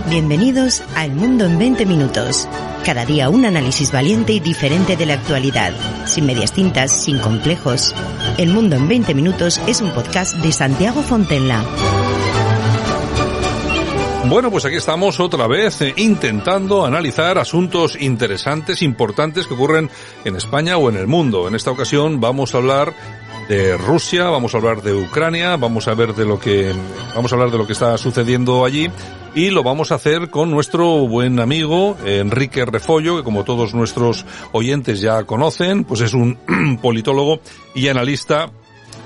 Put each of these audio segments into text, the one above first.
Bienvenidos a El Mundo en 20 Minutos. Cada día un análisis valiente y diferente de la actualidad, sin medias tintas, sin complejos. El Mundo en 20 Minutos es un podcast de Santiago Fontenla. Bueno, pues aquí estamos otra vez intentando analizar asuntos interesantes, importantes que ocurren en España o en el mundo. En esta ocasión vamos a hablar de Rusia, vamos a hablar de Ucrania, vamos a hablar de lo que está sucediendo allí, y lo vamos a hacer con nuestro buen amigo Enrique Refollo, que como todos nuestros oyentes ya conocen, pues es un politólogo y analista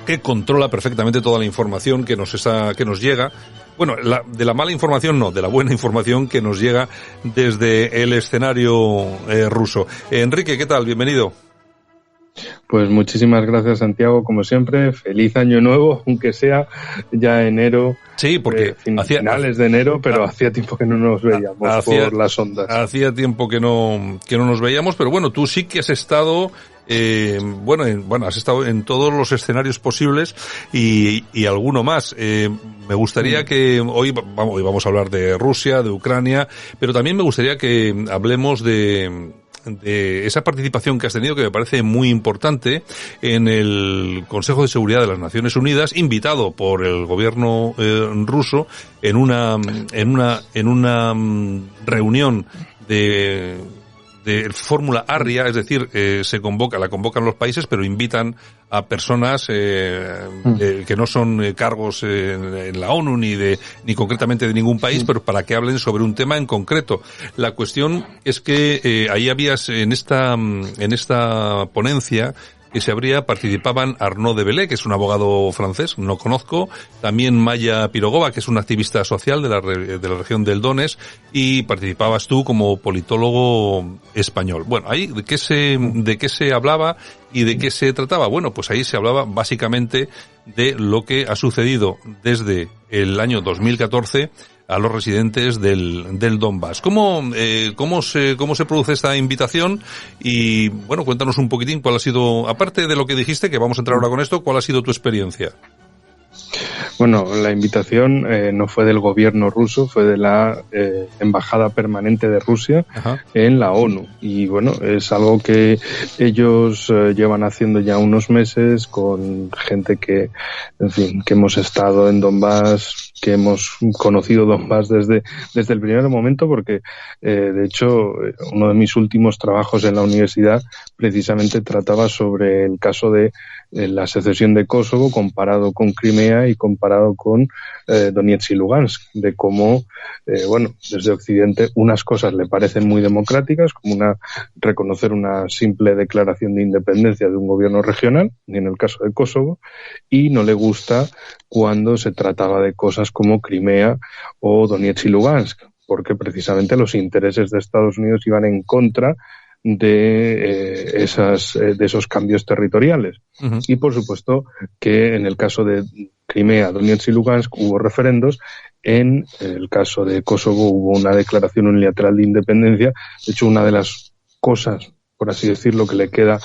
que controla perfectamente toda la información que nos llega. Bueno, de la mala información no, de la buena información que nos llega desde el escenario ruso. Enrique, ¿qué tal? Bienvenido. Pues muchísimas gracias, Santiago, como siempre. Feliz año nuevo, aunque sea ya enero. Sí, porque finales de enero, pero hacía tiempo que no nos veíamos por las ondas. Hacía tiempo que no nos veíamos, pero bueno, tú sí que has estado has estado en todos los escenarios posibles y alguno más. Me gustaría que hoy vamos a hablar de Rusia, de Ucrania, pero también me gustaría que hablemos de esa participación que has tenido, que me parece muy importante, en el Consejo de Seguridad de las Naciones Unidas, invitado por el gobierno ruso en una reunión de fórmula Arria, es decir, la convocan los países, pero invitan a personas que no son cargos en la ONU ni concretamente de ningún país, pero para que hablen sobre un tema en concreto. La cuestión es que ahí habías en esta ponencia participaban Arnaud de Bellay, que es un abogado francés, no conozco, también Maya Pirogova, que es una activista social de la región del Donetsk, y participabas tú como politólogo español. Bueno, ahí de qué se hablaba y de qué se trataba. Bueno, pues ahí se hablaba básicamente de lo que ha sucedido desde el año 2014 a los residentes del Donbass. ¿Cómo se produce esta invitación? Y bueno, cuéntanos un poquitín cuál ha sido, aparte de lo que dijiste, que vamos a entrar ahora con esto, ¿cuál ha sido tu experiencia? Bueno, la invitación no fue del gobierno ruso, fue de la Embajada Permanente de Rusia en la ONU. Y bueno, es algo que ellos llevan haciendo ya unos meses con gente que hemos estado en Donbass, que hemos conocido Donbass desde el primer momento, porque de hecho uno de mis últimos trabajos en la universidad precisamente trataba sobre el caso de la secesión de Kosovo comparado con Crimea y comparado con Donetsk y Lugansk, de cómo, desde Occidente unas cosas le parecen muy democráticas, como reconocer una simple declaración de independencia de un gobierno regional, y en el caso de Kosovo, y no le gusta cuando se trataba de cosas como Crimea o Donetsk y Lugansk, porque precisamente los intereses de Estados Unidos iban en contra de esos cambios territoriales. Uh-huh. Y por supuesto que en el caso de Crimea, Donetsk y Lugansk hubo referendos. En el caso de Kosovo hubo una declaración unilateral de independencia. De hecho, una de las cosas, por así decirlo, que le queda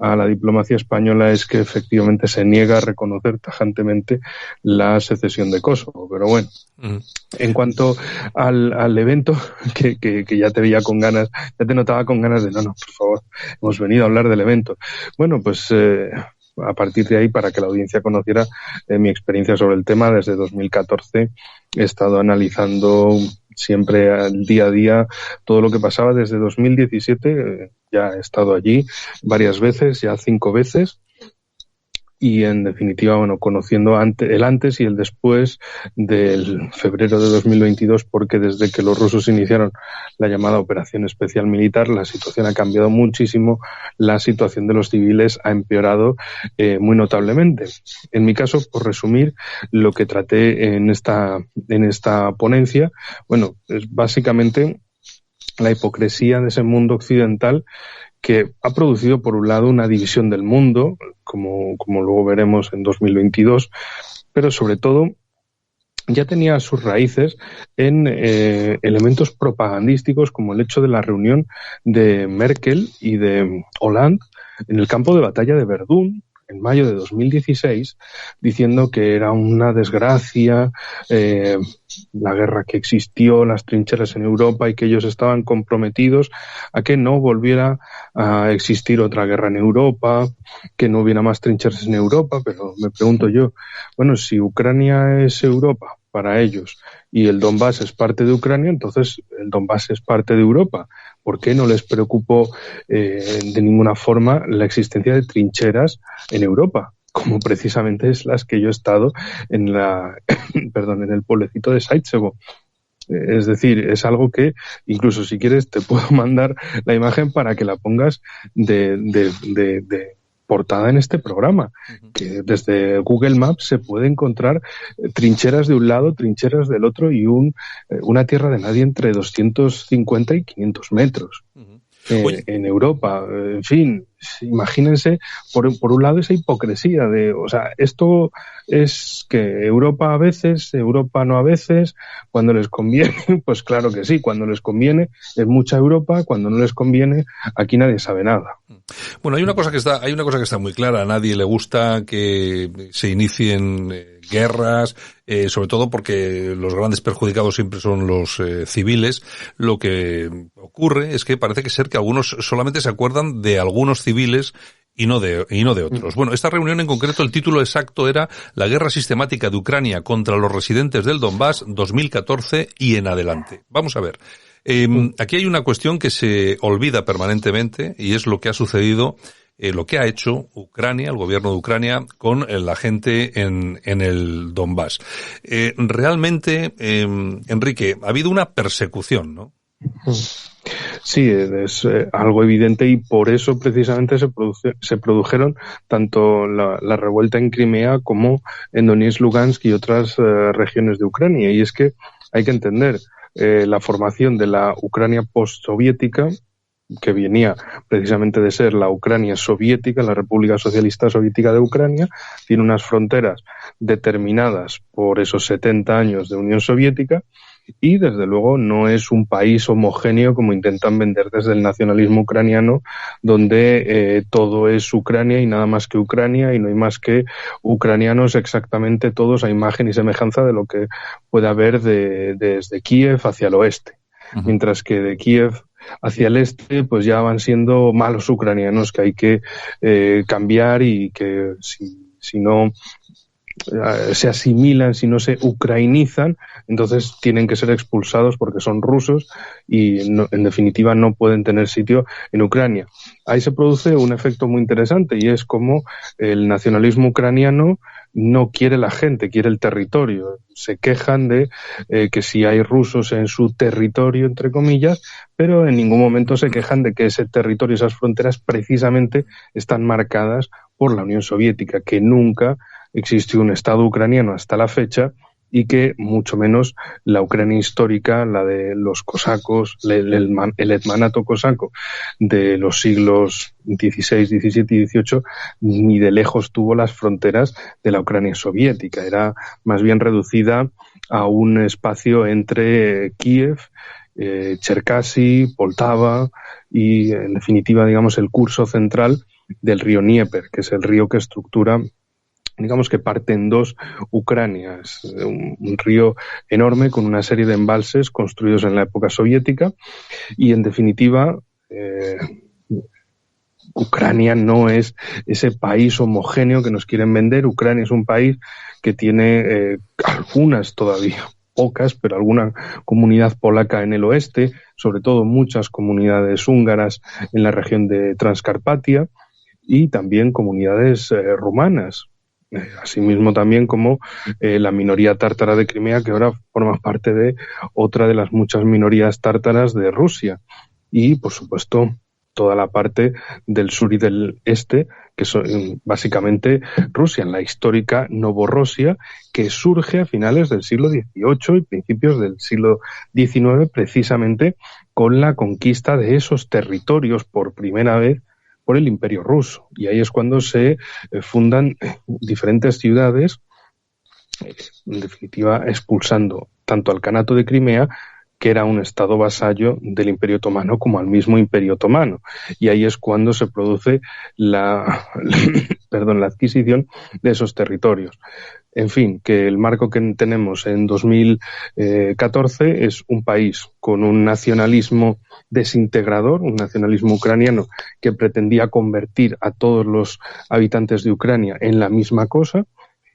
a la diplomacia española es que efectivamente se niega a reconocer tajantemente la secesión de Kosovo. Pero bueno, en cuanto al evento, que ya te veía con ganas, ya te notaba con ganas de no, por favor, hemos venido a hablar del evento. Bueno, pues a partir de ahí, para que la audiencia conociera mi experiencia sobre el tema, desde 2014 he estado analizando siempre al día a día todo lo que pasaba. Desde 2017 ya he estado allí varias veces, ya 5 veces. Y en definitiva, conociendo el antes y el después del febrero de 2022, porque desde que los rusos iniciaron la llamada Operación Especial Militar, la situación ha cambiado muchísimo, la situación de los civiles ha empeorado muy notablemente. En mi caso, por resumir, lo que traté en esta ponencia, es básicamente la hipocresía de ese mundo occidental que ha producido, por un lado, una división del mundo, como luego veremos en 2022, pero sobre todo ya tenía sus raíces en elementos propagandísticos, como el hecho de la reunión de Merkel y de Hollande en el campo de batalla de Verdún, en mayo de 2016, diciendo que era una desgracia la guerra que existió, las trincheras en Europa, y que ellos estaban comprometidos a que no volviera a existir otra guerra en Europa, que no hubiera más trincheras en Europa. Pero me pregunto yo, bueno, si Ucrania es Europa para ellos y el Donbass es parte de Ucrania, entonces el Donbass es parte de Europa. ¿Por qué no les preocupó de ninguna forma la existencia de trincheras en Europa, como precisamente es las que yo he estado en en el pueblecito de Saitsevo? Es decir, es algo que, incluso si quieres, te puedo mandar la imagen para que la pongas de portada en este programa, que desde Google Maps se puede encontrar trincheras de un lado, trincheras del otro, y una tierra de nadie entre 250 y 500 metros. En Europa. En fin, imagínense por un lado esa hipocresía o sea, esto es que Europa a veces, Europa no a veces, cuando les conviene, pues claro que sí, cuando les conviene es mucha Europa, cuando no les conviene, aquí nadie sabe nada. Bueno, hay una cosa que está muy clara: a nadie le gusta que se inicien guerras, sobre todo porque los grandes perjudicados siempre son los civiles. Lo que ocurre es que parece ser que algunos solamente se acuerdan de algunos civiles y no de otros. Bueno, esta reunión en concreto, el título exacto era La guerra sistemática de Ucrania contra los residentes del Donbass 2014 y en adelante. Vamos a ver. Aquí hay una cuestión que se olvida permanentemente, y es lo que ha sucedido, lo que ha hecho Ucrania, el gobierno de Ucrania, con la gente en el Donbass. Realmente, Enrique, ha habido una persecución, ¿no? Sí, es algo evidente, y por eso precisamente se produjeron tanto la revuelta en Crimea como en Donetsk, Lugansk y otras regiones de Ucrania. Y es que hay que entender la formación de la Ucrania postsoviética, que venía precisamente de ser la Ucrania soviética, la República Socialista Soviética de Ucrania, tiene unas fronteras determinadas por esos 70 años de Unión Soviética, y desde luego no es un país homogéneo como intentan vender desde el nacionalismo ucraniano, donde todo es Ucrania y nada más que Ucrania, y no hay más que ucranianos exactamente todos a imagen y semejanza de lo que puede haber desde Kiev hacia el oeste. Mientras que de Kiev hacia el este, pues ya van siendo malos ucranianos que hay que cambiar, y que si no se asimilan, si no se ucrainizan, entonces tienen que ser expulsados porque son rusos y en definitiva no pueden tener sitio en Ucrania. Ahí se produce un efecto muy interesante, y es como el nacionalismo ucraniano no quiere la gente, quiere el territorio. Se quejan de que si hay rusos en su territorio, entre comillas, pero en ningún momento se quejan de que ese territorio, esas fronteras, precisamente están marcadas por la Unión Soviética, que nunca existió un Estado ucraniano hasta la fecha, y que mucho menos la Ucrania histórica, la de los cosacos, el hetmanato cosaco de los siglos XVI, XVII y XVIII, ni de lejos tuvo las fronteras de la Ucrania soviética. Era más bien reducida a un espacio entre Kiev, Cherkasy, Poltava y, en definitiva, digamos, el curso central del río Dnieper, que es el río que estructura, digamos, que parte en dos Ucranias, un río enorme con una serie de embalses construidos en la época soviética, y en definitiva Ucrania no es ese país homogéneo que nos quieren vender. Ucrania es un país que tiene algunas todavía, pocas, pero alguna comunidad polaca en el oeste, sobre todo muchas comunidades húngaras en la región de Transcarpatia, y también comunidades rumanas. Asimismo también como la minoría tártara de Crimea, que ahora forma parte de otra de las muchas minorías tártaras de Rusia, y por supuesto toda la parte del sur y del este, que son básicamente Rusia, en la histórica Novorossia, que surge a finales del siglo XVIII y principios del siglo XIX, precisamente con la conquista de esos territorios por primera vez por el Imperio Ruso. Y ahí es cuando se fundan diferentes ciudades, en definitiva expulsando tanto al Kanato de Crimea que era un estado vasallo del Imperio Otomano como al mismo Imperio Otomano. Y ahí es cuando se produce la adquisición de esos territorios. En fin, que el marco que tenemos en 2014 es un país con un nacionalismo desintegrador, un nacionalismo ucraniano que pretendía convertir a todos los habitantes de Ucrania en la misma cosa,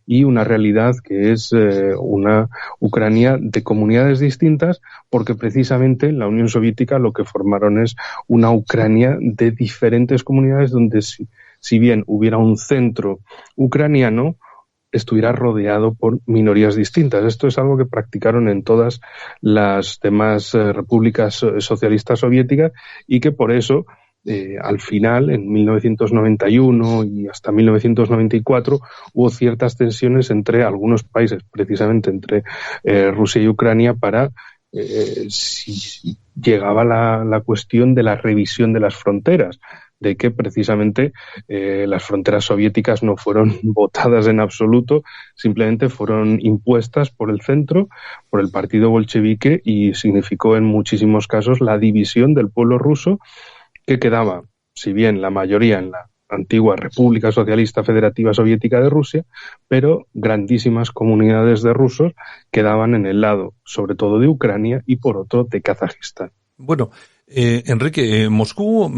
y una realidad que es una Ucrania de comunidades distintas, porque precisamente en la Unión Soviética lo que formaron es una Ucrania de diferentes comunidades donde si bien hubiera un centro ucraniano, estuviera rodeado por minorías distintas. Esto es algo que practicaron en todas las demás repúblicas socialistas soviéticas y que por eso al final, en 1991 y hasta 1994, hubo ciertas tensiones entre algunos países, precisamente entre Rusia y Ucrania, para si llegaba la cuestión de la revisión de las fronteras, de que precisamente las fronteras soviéticas no fueron votadas en absoluto, simplemente fueron impuestas por el centro, por el partido bolchevique, y significó en muchísimos casos la división del pueblo ruso, que quedaba, si bien la mayoría en la antigua República Socialista Federativa Soviética de Rusia, pero grandísimas comunidades de rusos quedaban en el lado, sobre todo de Ucrania, y por otro de Kazajistán. Bueno, Enrique, Moscú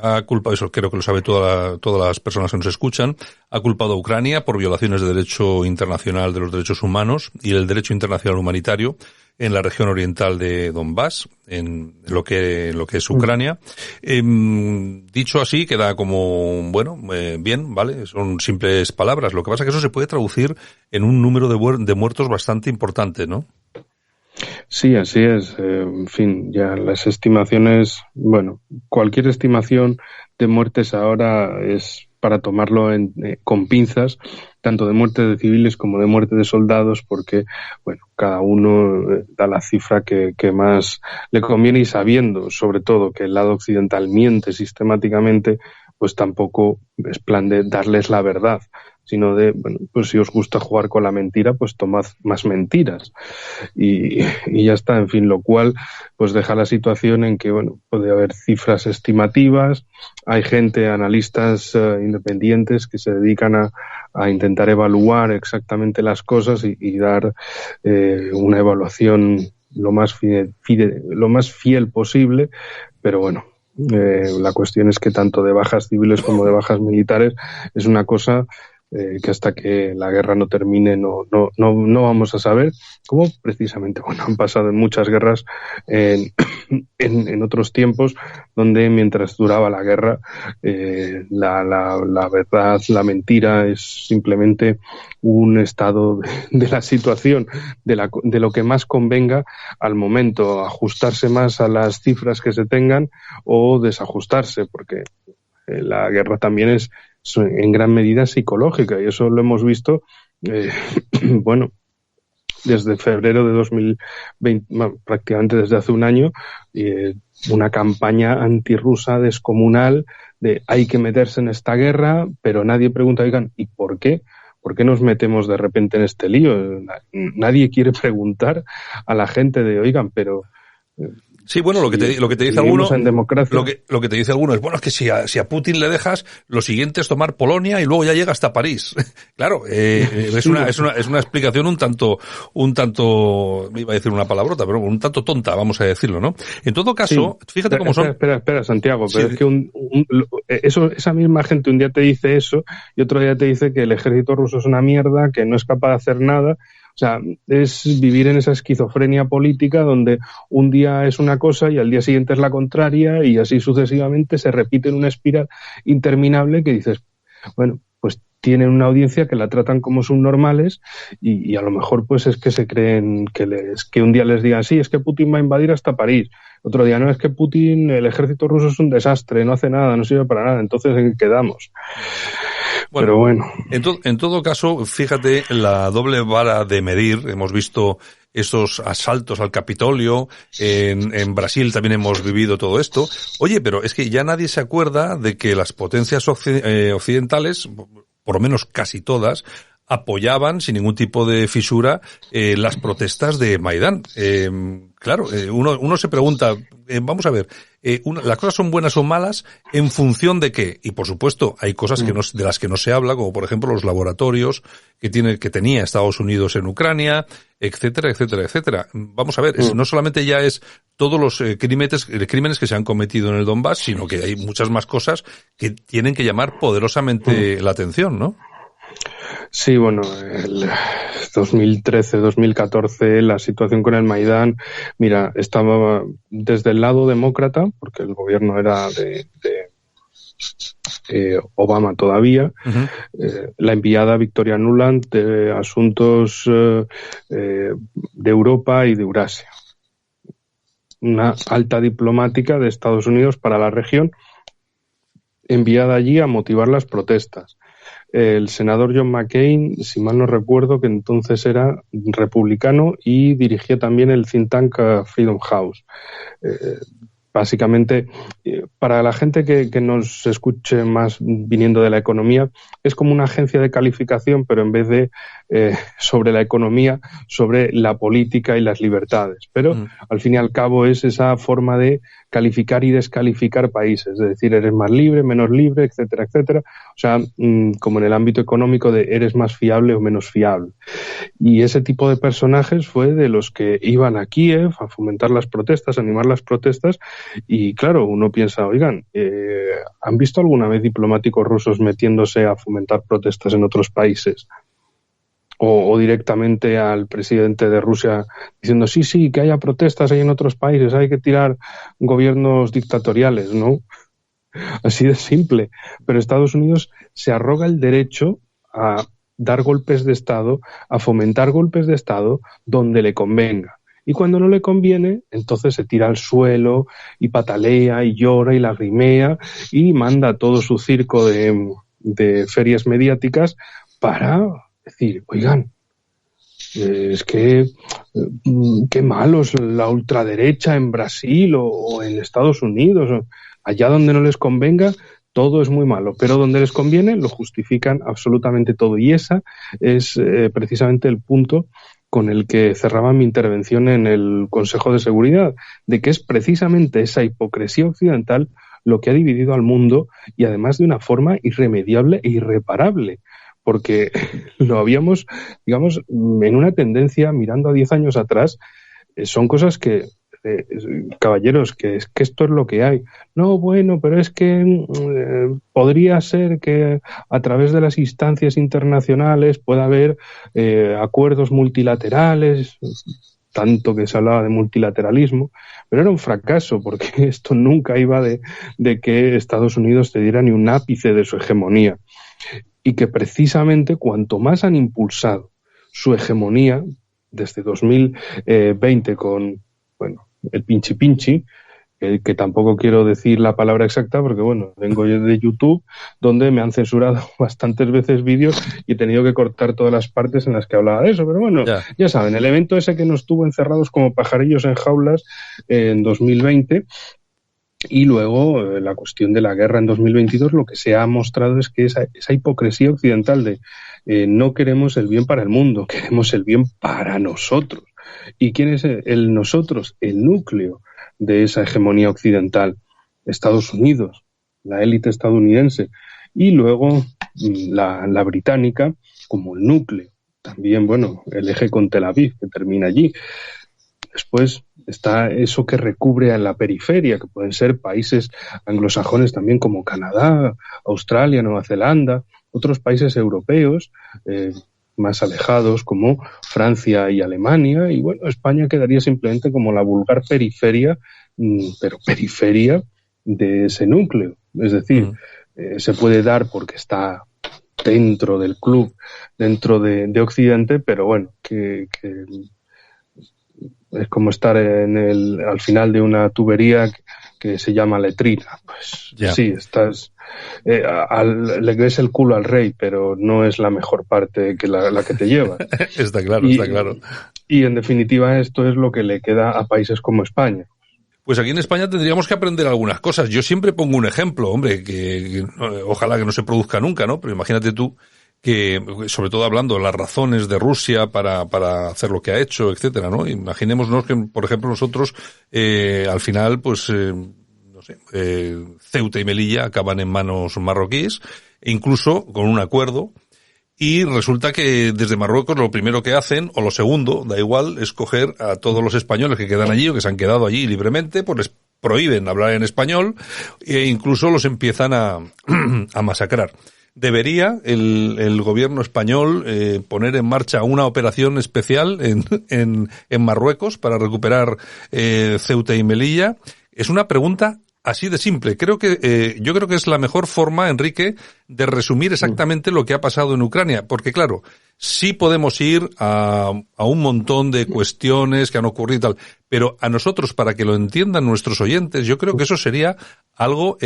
ha culpado, eso creo que lo sabe todas las personas que nos escuchan, ha culpado a Ucrania por violaciones de derecho internacional de los derechos humanos y el derecho internacional humanitario en la región oriental de Donbass, en lo que es Ucrania. Dicho así, queda como, bueno, bien, vale, son simples palabras. Lo que pasa es que eso se puede traducir en un número de muertos bastante importante, ¿no? Sí, así es. En fin, ya las estimaciones, bueno, cualquier estimación de muertes ahora es para tomarlo con pinzas, tanto de muertes de civiles como de muertes de soldados, porque, bueno, cada uno da la cifra que más le conviene, y sabiendo, sobre todo, que el lado occidental miente sistemáticamente, pues tampoco es plan de darles la verdad, sino de, bueno, pues si os gusta jugar con la mentira, pues tomad más mentiras. Y ya está, en fin, lo cual pues deja la situación en que, bueno, puede haber cifras estimativas, hay gente, analistas independientes que se dedican a intentar evaluar exactamente las cosas y dar una evaluación lo más fiel posible, pero bueno, la cuestión es que tanto de bajas civiles como de bajas militares es una cosa que hasta que la guerra no termine no vamos a saber, como precisamente, bueno, han pasado en muchas guerras en otros tiempos, donde mientras duraba la guerra la verdad, la mentira es simplemente un estado de la situación, de lo que más convenga al momento, ajustarse más a las cifras que se tengan o desajustarse, porque la guerra también es en gran medida psicológica, y eso lo hemos visto, bueno, desde febrero de 2020, prácticamente desde hace un año, una campaña antirrusa descomunal de hay que meterse en esta guerra, pero nadie pregunta, oigan, ¿y por qué? ¿Por qué nos metemos de repente en este lío? Nadie quiere preguntar a la gente de, oigan, pero... Sí, bueno, lo que te dice alguno, lo que te dice alguno es, bueno, es que si a Putin le dejas, lo siguiente es tomar Polonia y luego ya llega hasta París. Claro, es una explicación un tanto, iba a decir una palabrota, pero un tanto tonta, vamos a decirlo, ¿no? En todo caso, sí. Fíjate cómo son. Espera, Santiago, pero sí. Es que esa misma gente un día te dice eso y otro día te dice que el ejército ruso es una mierda, que no es capaz de hacer nada. O sea, es vivir en esa esquizofrenia política donde un día es una cosa y al día siguiente es la contraria, y así sucesivamente se repite en una espiral interminable que dices, bueno, pues tienen una audiencia que la tratan como subnormales y a lo mejor pues es que se creen que un día les digan, sí, es que Putin va a invadir hasta París. Otro día, no, es que Putin, el ejército ruso es un desastre, no hace nada, no sirve para nada. Entonces, ¿en qué quedamos? Bueno, pero bueno. En todo caso, fíjate la doble vara de medir. Hemos visto esos asaltos al Capitolio. En Brasil también hemos vivido todo esto. Oye, pero es que ya nadie se acuerda de que las potencias occidentales, por lo menos casi todas, apoyaban sin ningún tipo de fisura las protestas de Maidán. Claro, uno se pregunta, vamos a ver, las cosas son buenas o malas en función de qué. Y por supuesto, hay cosas de las que no se habla, como por ejemplo los laboratorios que tenía Estados Unidos en Ucrania, etcétera, etcétera, etcétera. Vamos a ver, no solamente ya es todos los crímenes que se han cometido en el Donbass, sino que hay muchas más cosas que tienen que llamar poderosamente la atención, ¿no? Sí, bueno, el 2013-2014 la situación con el Maidán, mira, estaba desde el lado demócrata, porque el gobierno era de Obama todavía, la enviada Victoria Nuland de Asuntos de Europa y de Eurasia. Una alta diplomática de Estados Unidos para la región, enviada allí a motivar las protestas. El senador John McCain, si mal no recuerdo, que entonces era republicano y dirigía también el think tank Freedom House. Básicamente, para la gente que nos escuche más viniendo de la economía, es como una agencia de calificación, pero en vez de sobre la economía, sobre la política y las libertades. Pero al fin y al cabo es esa forma de calificar y descalificar países, es decir, eres más libre, menos libre, etcétera, etcétera. O sea, como en el ámbito económico de eres más fiable o menos fiable. Y ese tipo de personajes fue de los que iban a Kiev a fomentar las protestas, a animar las protestas. Y claro, uno piensa, oigan, ¿han visto alguna vez diplomáticos rusos metiéndose a fomentar protestas en otros países? O directamente al presidente de Rusia diciendo, sí, que haya protestas ahí en otros países, hay que tirar gobiernos dictatoriales, ¿no? Así de simple. Pero Estados Unidos se arroga el derecho a dar golpes de Estado, a fomentar golpes de Estado donde le convenga. Y cuando no le conviene, entonces se tira al suelo y patalea y llora y lagrimea y manda todo su circo de ferias mediáticas para decir, oigan, es que qué malos la ultraderecha en Brasil o en Estados Unidos, allá donde no les convenga, todo es muy malo, pero donde les conviene lo justifican absolutamente todo. Y esa es precisamente el punto con el que cerraba mi intervención en el Consejo de Seguridad, de que es precisamente esa hipocresía occidental lo que ha dividido al mundo y además de una forma irremediable e irreparable. Porque lo habíamos, digamos, en una tendencia mirando a 10 años atrás, son cosas que, caballeros, que es que esto es lo que hay. No, bueno, pero es que podría ser que a través de las instancias internacionales pueda haber acuerdos multilaterales, tanto que se hablaba de multilateralismo, pero era un fracaso porque esto nunca iba de que Estados Unidos cediera ni un ápice de su hegemonía. Y que precisamente cuanto más han impulsado su hegemonía desde 2020 con, bueno, el pinchi, que tampoco quiero decir la palabra exacta porque, bueno, vengo yo de YouTube donde me han censurado bastantes veces vídeos y he tenido que cortar todas las partes en las que hablaba de eso, pero bueno, ya saben, el evento ese que nos tuvo encerrados como pajarillos en jaulas en 2020. Y luego la cuestión de la guerra en 2022, lo que se ha mostrado es que esa hipocresía occidental de no queremos el bien para el mundo, queremos el bien para nosotros. ¿Y quién es el nosotros? El núcleo de esa hegemonía occidental. Estados Unidos, la élite estadounidense. Y luego la británica como el núcleo. También, bueno, el eje con Tel Aviv, que termina allí. Después está eso que recubre a la periferia, que pueden ser países anglosajones también como Canadá, Australia, Nueva Zelanda, otros países europeos más alejados como Francia y Alemania, y bueno, España quedaría simplemente como la vulgar periferia, pero periferia de ese núcleo. Es decir, se puede dar porque está dentro del club, dentro de Occidente, pero bueno, que es como estar al final de una tubería que se llama letrina. Pues sí, estás le ves el culo al rey, pero no es la mejor parte que la que te lleva. Está claro, está claro. Y en definitiva esto es lo que le queda a países como España. Pues aquí en España tendríamos que aprender algunas cosas. Yo siempre pongo un ejemplo, hombre, que ojalá que no se produzca nunca, ¿no? Pero imagínate tú que, sobre todo hablando de las razones de Rusia para hacer lo que ha hecho, etcétera, ¿no? Imaginémonos que, por ejemplo, nosotros, al final, pues, no sé, Ceuta y Melilla acaban en manos marroquíes, e incluso con un acuerdo. Y resulta que desde Marruecos lo primero que hacen, o lo segundo, da igual, es coger a todos los españoles que quedan allí o que se han quedado allí libremente, pues les prohíben hablar en español e incluso los empiezan a masacrar. ¿Debería el gobierno español poner en marcha una operación especial en Marruecos para recuperar Ceuta y Melilla? Es una pregunta así de simple. Yo creo que es la mejor forma, Enrique, de resumir exactamente lo que ha pasado en Ucrania. Porque claro, sí podemos ir a un montón de cuestiones que han ocurrido y tal, pero a nosotros, para que lo entiendan nuestros oyentes, yo creo que eso sería algo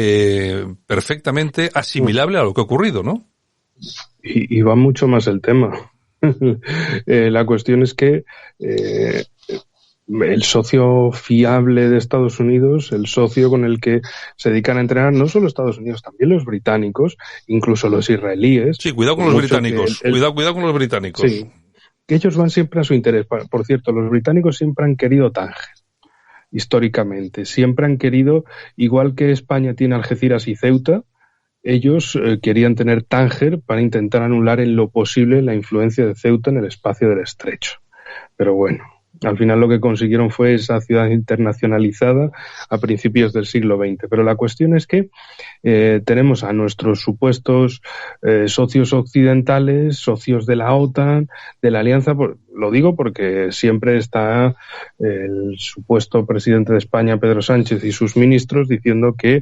perfectamente asimilable a lo que ha ocurrido, ¿no? Y va mucho más el tema. La cuestión es que el socio fiable de Estados Unidos, el socio con el que se dedican a entrenar, no solo Estados Unidos, también los británicos, incluso los israelíes. Sí, cuidado con los británicos. Cuidado con los británicos. Sí, que ellos van siempre a su interés. Por cierto, los británicos siempre han querido Tánger, históricamente. Siempre han querido, igual que España tiene Algeciras y Ceuta, ellos querían tener Tánger para intentar anular en lo posible la influencia de Ceuta en el espacio del Estrecho. Pero bueno, al final lo que consiguieron fue esa ciudad internacionalizada a principios del siglo XX. Pero la cuestión es que tenemos a nuestros supuestos socios occidentales, socios de la OTAN, de la Alianza. Lo digo porque siempre está el supuesto presidente de España, Pedro Sánchez, y sus ministros diciendo que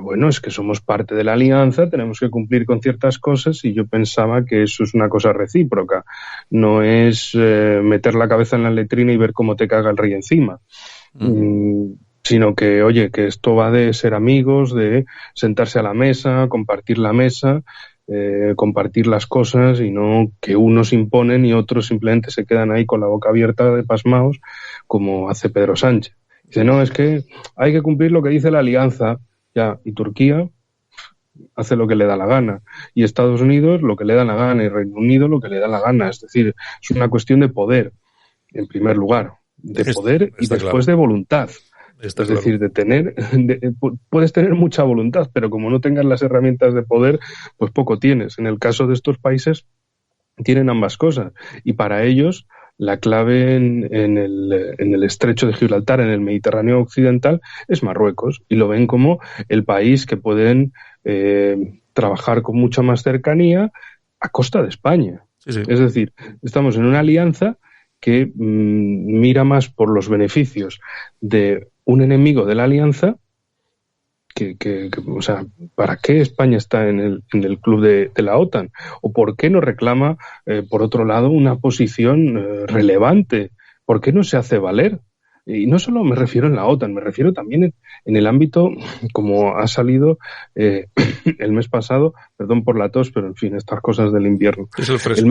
bueno, es que somos parte de la alianza, tenemos que cumplir con ciertas cosas, y yo pensaba que eso es una cosa recíproca, no es meter la cabeza en la letrina y ver cómo te caga el rey encima, sino que, oye, que esto va de ser amigos, de sentarse a la mesa, compartir la mesa, compartir las cosas, y no que unos imponen y otros simplemente se quedan ahí con la boca abierta de pasmaos, como hace Pedro Sánchez. Dice, no, es que hay que cumplir lo que dice la alianza. Ya, y Turquía hace lo que le da la gana, y Estados Unidos lo que le da la gana, y Reino Unido lo que le da la gana. Es decir, es una cuestión de poder, en primer lugar, de poder y después de voluntad. Es decir, puedes tener mucha voluntad, pero como no tengas las herramientas de poder, pues poco tienes. En el caso de estos países tienen ambas cosas, y para ellos la clave en el estrecho de Gibraltar, en el Mediterráneo occidental, es Marruecos, y lo ven como el país que pueden trabajar con mucha más cercanía a costa de España. Sí. Es decir, estamos en una alianza que mira más por los beneficios de un enemigo de la alianza o sea, ¿para qué España está en el club de la OTAN? ¿O por qué no reclama, por otro lado, una posición relevante? ¿Por qué no se hace valer? Y no solo me refiero en la OTAN, me refiero también en el ámbito, como ha salido el mes pasado, perdón por la tos, pero en fin, estas cosas del invierno. Es el fresco,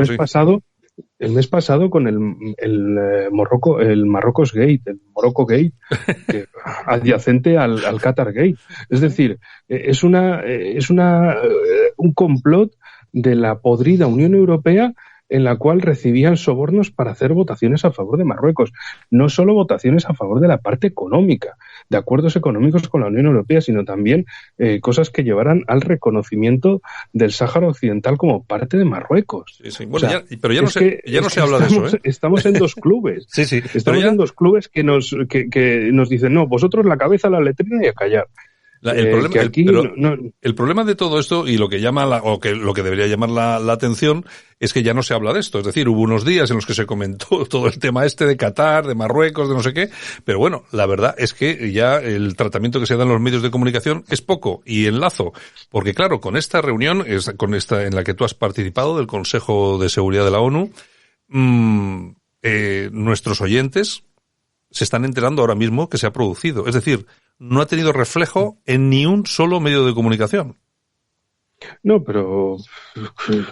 El mes pasado con el Marruecos Gate, el Morocco Gate, adyacente al Qatar Gate. Es decir, es un complot de la podrida Unión Europea, en la cual recibían sobornos para hacer votaciones a favor de Marruecos. No solo votaciones a favor de la parte económica, de acuerdos económicos con la Unión Europea, sino también cosas que llevaran al reconocimiento del Sáhara Occidental como parte de Marruecos. Sí. Bueno, pero ya no se habla de eso, ¿eh? Estamos en dos clubes. Sí. Estamos en dos clubes que nos dicen, no, vosotros la cabeza a la letrina y a callar. El problema de todo esto, y lo que lo que debería llamar la atención, es que ya no se habla de esto. Es decir, hubo unos días en los que se comentó todo el tema de Qatar, de Marruecos, de no sé qué, pero bueno, la verdad es que ya el tratamiento que se da en los medios de comunicación es poco. Y enlazo, porque claro, con esta reunión, en la que tú has participado, del Consejo de Seguridad de la ONU, nuestros oyentes se están enterando ahora mismo que se ha producido. Es decir, no ha tenido reflejo en ni un solo medio de comunicación. No, pero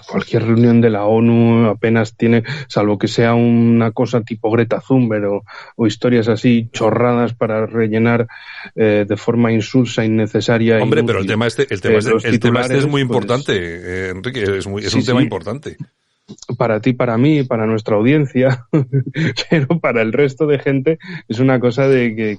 cualquier reunión de la ONU apenas tiene, salvo que sea una cosa tipo Greta Thunberg o historias así chorradas para rellenar de forma insulsa, innecesaria. Hombre, pero el tema este es muy importante, pues, Enrique, es un tema importante. Para ti, para mí, para nuestra audiencia, pero para el resto de gente es una cosa de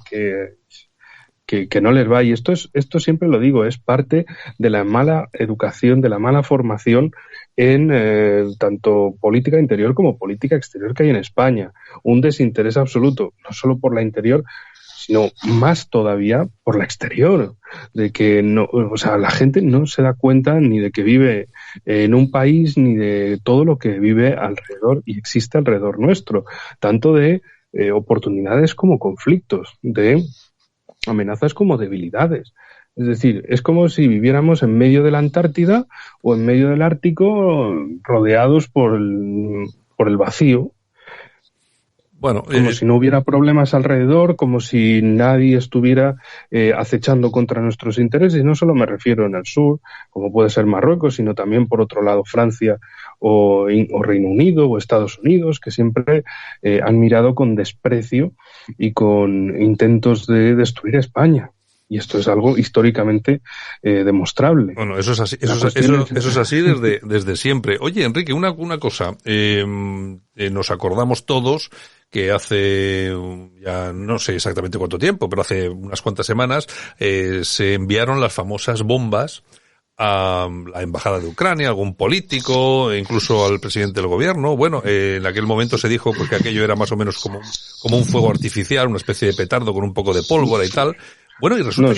que no les va. Y esto siempre lo digo, es parte de la mala educación, de la mala formación en tanto política interior como política exterior que hay en España. Un desinterés absoluto, no solo por la interior, sino más todavía por la exterior, de que no, o sea, la gente no se da cuenta ni de que vive en un país ni de todo lo que vive alrededor y existe alrededor nuestro, tanto de oportunidades como conflictos, de amenazas como debilidades. Es decir, es como si viviéramos en medio de la Antártida o en medio del Ártico rodeados por el vacío. Bueno, como si no hubiera problemas alrededor, como si nadie estuviera acechando contra nuestros intereses. Y no solo me refiero en el sur, como puede ser Marruecos, sino también por otro lado Francia o Reino Unido o Estados Unidos, que siempre han mirado con desprecio y con intentos de destruir España. Y esto es algo históricamente demostrable. Bueno, eso es así, eso es así desde siempre. Oye, Enrique, una cosa. Nos acordamos todos que hace, ya no sé exactamente cuánto tiempo, pero hace unas cuantas semanas, se enviaron las famosas bombas a la embajada de Ucrania, algún político, incluso al presidente del gobierno. Bueno, en aquel momento se dijo pues que aquello era más o menos como un fuego artificial, una especie de petardo con un poco de pólvora y tal. Bueno, y resulta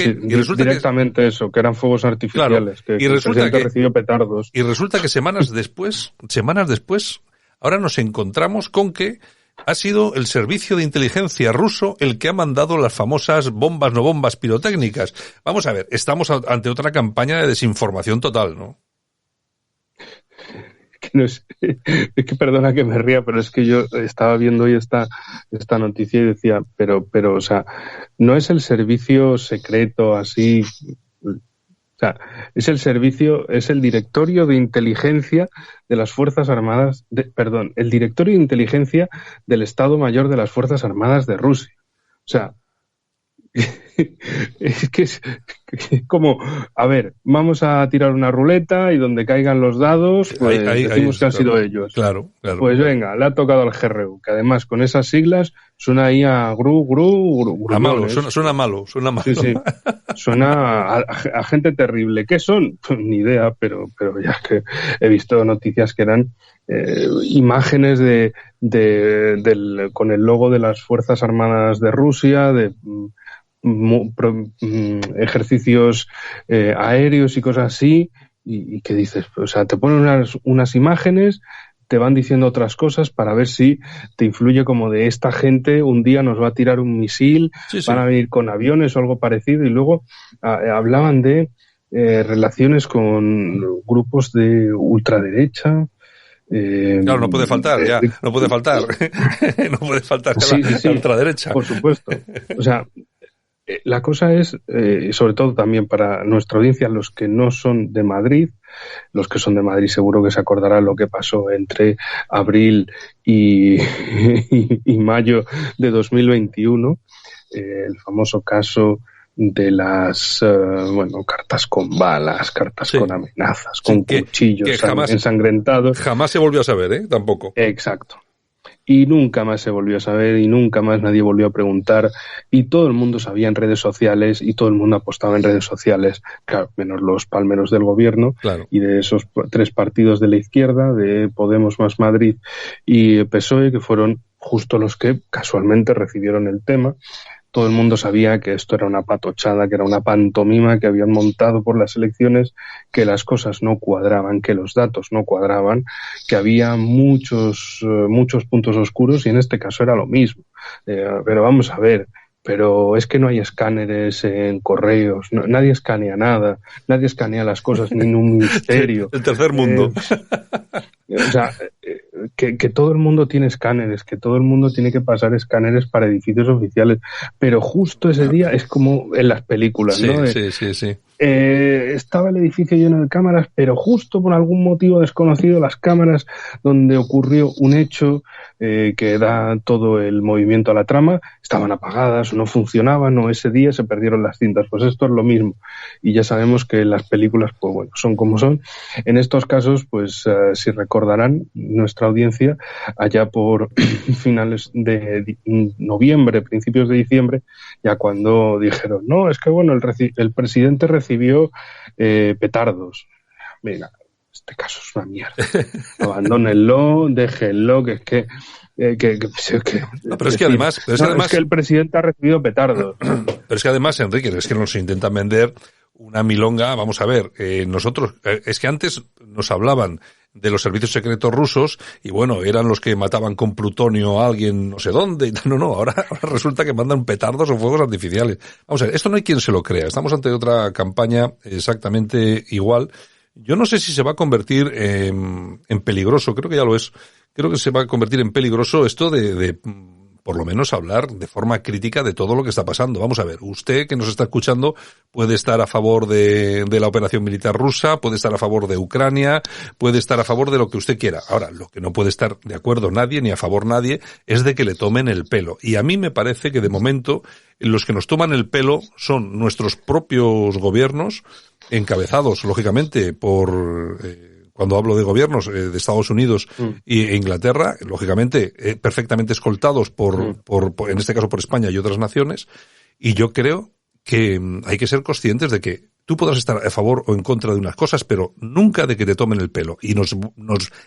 directamente eso, que eran fuegos artificiales, claro, que el presidente recibió petardos. Y resulta que semanas después, ahora nos encontramos con que ha sido el servicio de inteligencia ruso el que ha mandado las famosas bombas, no bombas pirotécnicas. Vamos a ver, estamos ante otra campaña de desinformación total, ¿no? Es que perdona que me ría, pero es que yo estaba viendo hoy esta noticia y decía, pero, o sea, no es el servicio secreto así, o sea, es el directorio de inteligencia de las Fuerzas Armadas, el directorio de inteligencia del Estado Mayor de las Fuerzas Armadas de Rusia. O sea, es que es como, a ver, vamos a tirar una ruleta y donde caigan los dados, pues decimos que han sido ellos. Claro. Pues venga, le ha tocado al GRU, que además con esas siglas suena ahí a gru. A malo, suena malo. Sí. Suena a gente terrible. ¿Qué son? Ni idea, pero ya que he visto noticias que eran imágenes con el logo de las Fuerzas Armadas de Rusia, de ejercicios aéreos y cosas así, y que dices, o sea, te ponen unas imágenes, te van diciendo otras cosas para ver si te influye como de esta gente un día nos va a tirar un misil, van a venir con aviones o algo parecido, y luego hablaban de relaciones con grupos de ultraderecha. Claro, no puede faltar la ultraderecha. Por supuesto. O sea, la cosa es, sobre todo también para nuestra audiencia, los que no son de Madrid, los que son de Madrid seguro que se acordarán lo que pasó entre abril y mayo de 2021, el famoso caso de las cartas con balas, cartas con amenazas, con cuchillos ensangrentados. Jamás se volvió a saber, tampoco. Exacto. Y nunca más se volvió a saber y nunca más nadie volvió a preguntar, y todo el mundo sabía en redes sociales y todo el mundo apostaba en redes sociales, claro, menos los palmeros del gobierno, claro, y de esos tres partidos de la izquierda, de Podemos más Madrid y PSOE, que fueron justo los que casualmente recibieron el tema. Todo el mundo sabía que esto era una patochada, que era una pantomima que habían montado por las elecciones, que las cosas no cuadraban, que los datos no cuadraban, que había muchos puntos oscuros, y en este caso era lo mismo. Pero vamos a ver, pero es que no hay escáneres en correos, nadie escanea nada, nadie escanea las cosas ni en un ministerio. El tercer mundo. O sea, que todo el mundo tiene escáneres, que todo el mundo tiene que pasar escáneres para edificios oficiales, pero justo ese día es como en las películas, ¿no? Sí. estaba el edificio lleno de cámaras, pero justo por algún motivo desconocido, las cámaras donde ocurrió un hecho que da todo el movimiento a la trama estaban apagadas, no funcionaban, o ese día se perdieron las cintas. Pues esto es lo mismo. Y ya sabemos que las películas, pues bueno, son como son. En estos casos, pues si recordarán nuestra audiencia, allá por finales de noviembre, principios de diciembre, ya cuando dijeron, no, es que bueno, el presidente recibió petardos. Venga, este caso es una mierda. Abandónenlo, déjenlo, que es que... No, pero es que además, es que el presidente ha recibido petardos. Pero es que además, Enrique, es que nos intentan vender una milonga. Vamos a ver, nosotros, es que antes nos hablaban de los servicios secretos rusos y bueno, eran los que mataban con plutonio a alguien no sé dónde. No, ahora resulta que mandan petardos o fuegos artificiales. Vamos a ver, esto no hay quien se lo crea. Estamos ante otra campaña exactamente igual. Yo no sé si se va a convertir en peligroso, creo que ya lo es. Creo que se va a convertir en peligroso esto de por lo menos hablar de forma crítica de todo lo que está pasando. Vamos a ver, usted que nos está escuchando puede estar a favor de la operación militar rusa, puede estar a favor de Ucrania, puede estar a favor de lo que usted quiera. Ahora, lo que no puede estar de acuerdo nadie, ni a favor nadie, es de que le tomen el pelo. Y a mí me parece que de momento los que nos toman el pelo son nuestros propios gobiernos, encabezados, lógicamente, por... cuando hablo de gobiernos de Estados Unidos e Inglaterra, lógicamente, perfectamente escoltados por, en este caso por España y otras naciones, y yo creo que hay que ser conscientes de que tú podrás estar a favor o en contra de unas cosas, pero nunca de que te tomen el pelo, y nos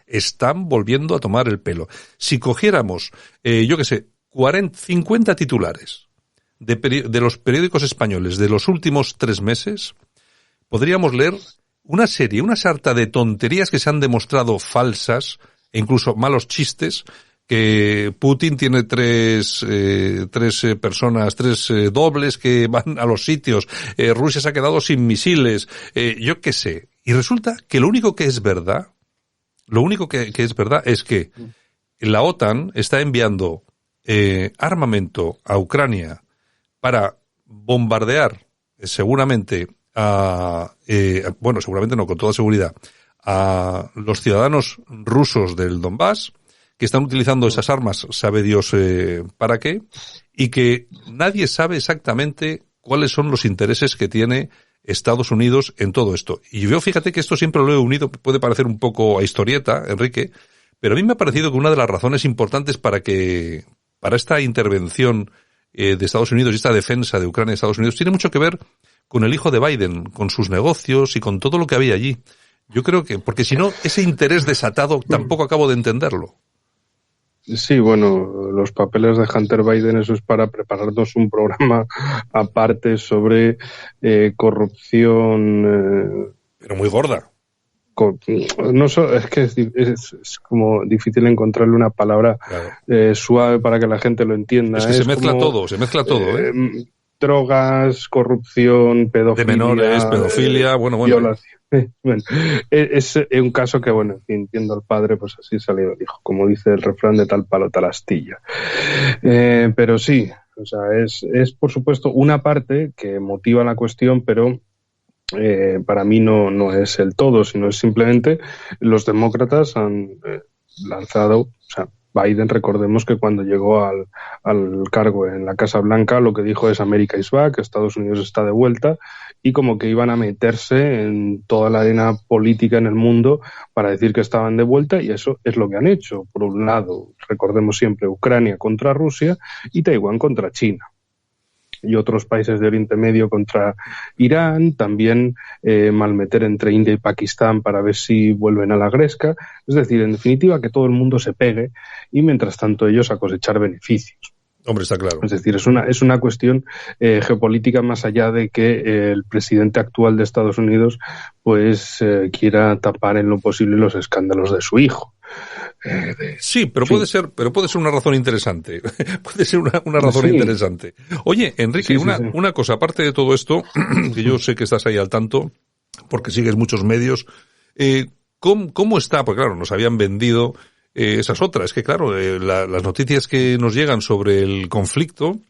están volviendo a tomar el pelo. Si cogiéramos, 50 titulares de los periódicos españoles de los últimos 3 meses, podríamos leer una sarta de tonterías que se han demostrado falsas, e incluso malos chistes, que Putin tiene tres personas, dobles que van a los sitios, Rusia se ha quedado sin misiles, yo qué sé. Y resulta que lo único que es verdad es que la OTAN está enviando armamento a Ucrania para bombardear, seguramente, seguramente no, con toda seguridad, a los ciudadanos rusos del Donbass, que están utilizando esas armas, sabe Dios para qué, y que nadie sabe exactamente cuáles son los intereses que tiene Estados Unidos en todo esto. Y yo fíjate que esto siempre lo he unido, puede parecer un poco a historieta, Enrique, pero a mí me ha parecido que una de las razones importantes para esta intervención de Estados Unidos y esta defensa de Ucrania y Estados Unidos tiene mucho que ver con el hijo de Biden, con sus negocios y con todo lo que había allí. Yo creo que, porque si no, ese interés desatado tampoco acabo de entenderlo. Sí, bueno, los papeles de Hunter Biden, eso es para prepararnos un programa aparte sobre corrupción. Pero muy gorda. No es que es como difícil encontrarle una palabra suave para que la gente lo entienda. Es que se mezcla todo. Drogas, corrupción, pedofilia. De menores, pedofilia, violación. Bueno, es un caso que, bueno, en fin, entiendo al padre, pues así salió el hijo, como dice el refrán, de tal palo tal astilla. Pero sí, o sea, es por supuesto una parte que motiva la cuestión, pero para mí no es el todo, sino es simplemente los demócratas han lanzado, o sea, Biden, recordemos que cuando llegó al cargo en la Casa Blanca, lo que dijo es America is back, Estados Unidos está de vuelta, y como que iban a meterse en toda la arena política en el mundo para decir que estaban de vuelta, y eso es lo que han hecho. Por un lado, recordemos siempre, Ucrania contra Rusia y Taiwán contra China. Y otros países de Oriente Medio contra Irán, también malmeter entre India y Pakistán para ver si vuelven a la gresca. Es decir, en definitiva, que todo el mundo se pegue y mientras tanto ellos a cosechar beneficios. Hombre, está claro. Es decir, es una cuestión geopolítica más allá de que el presidente actual de Estados Unidos pues quiera tapar en lo posible los escándalos de su hijo. Sí, pero puede ser una razón interesante. Puede ser una razón interesante. Oye, Enrique, una cosa, aparte de todo esto, que yo sé que estás ahí al tanto, porque sigues muchos medios, ¿cómo está? Porque claro, nos habían vendido esas otras. Es que claro, las noticias que nos llegan sobre el conflicto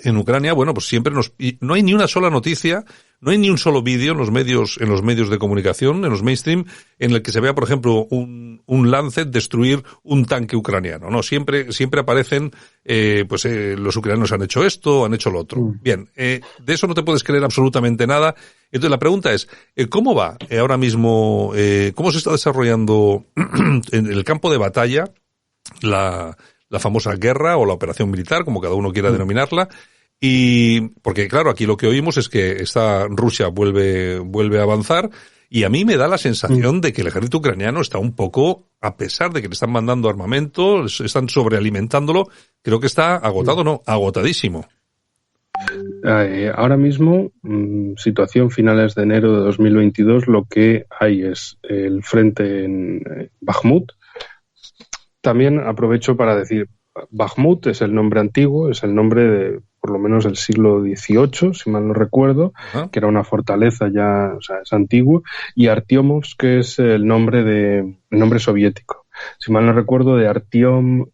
en Ucrania, bueno, pues siempre no hay ni una sola noticia, no hay ni un solo vídeo en los medios de comunicación, en los mainstream, en el que se vea, por ejemplo, un Lancet destruir un tanque ucraniano. No, siempre aparecen, los ucranianos han hecho esto, han hecho lo otro. Bien, de eso no te puedes creer absolutamente nada. Entonces la pregunta es, ¿cómo va ahora mismo, cómo se está desarrollando en el campo de batalla la famosa guerra o la operación militar, como cada uno quiera denominarla? Y porque claro, aquí lo que oímos es que Rusia vuelve a avanzar, y a mí me da la sensación de que el ejército ucraniano está un poco, a pesar de que le están mandando armamento, están sobrealimentándolo, creo que está agotado, no, agotadísimo. Ahora mismo, situación finales de enero de 2022, lo que hay es el frente en Bakhmut. También aprovecho para decir, Bakhmut es el nombre antiguo, es el nombre de por lo menos del siglo XVIII, si mal no recuerdo, que era una fortaleza ya, o sea, es antiguo, y Artiomovsk, que es el nombre soviético. Si mal no recuerdo, de Artiom,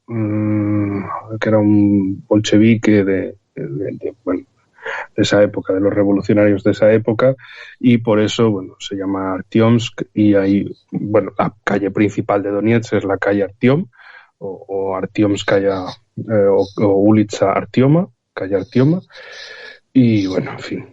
que era un bolchevique de esa época, de los revolucionarios de esa época, y por eso, bueno, se llama Artiomsk, y ahí, bueno, la calle principal de Donetsk es la calle Artiom, o Artiomskaya, o Ulitsa Artioma, calle Artioma, y bueno, en fin,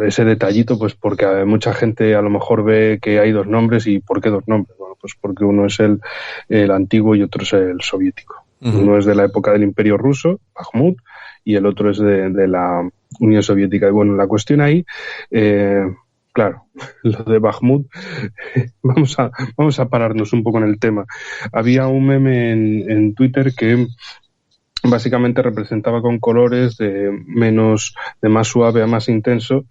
ese detallito, pues porque mucha gente a lo mejor ve que hay dos nombres. ¿Y por qué dos nombres? Bueno, pues porque uno es el antiguo y otro es el soviético. Uno es de la época del Imperio Ruso, Bakhmut, y el otro es de la Unión Soviética. Y bueno, la cuestión ahí, claro, lo de Bakhmut, vamos a pararnos un poco en el tema. Había un meme en Twitter que básicamente representaba con colores de más suave a más intenso,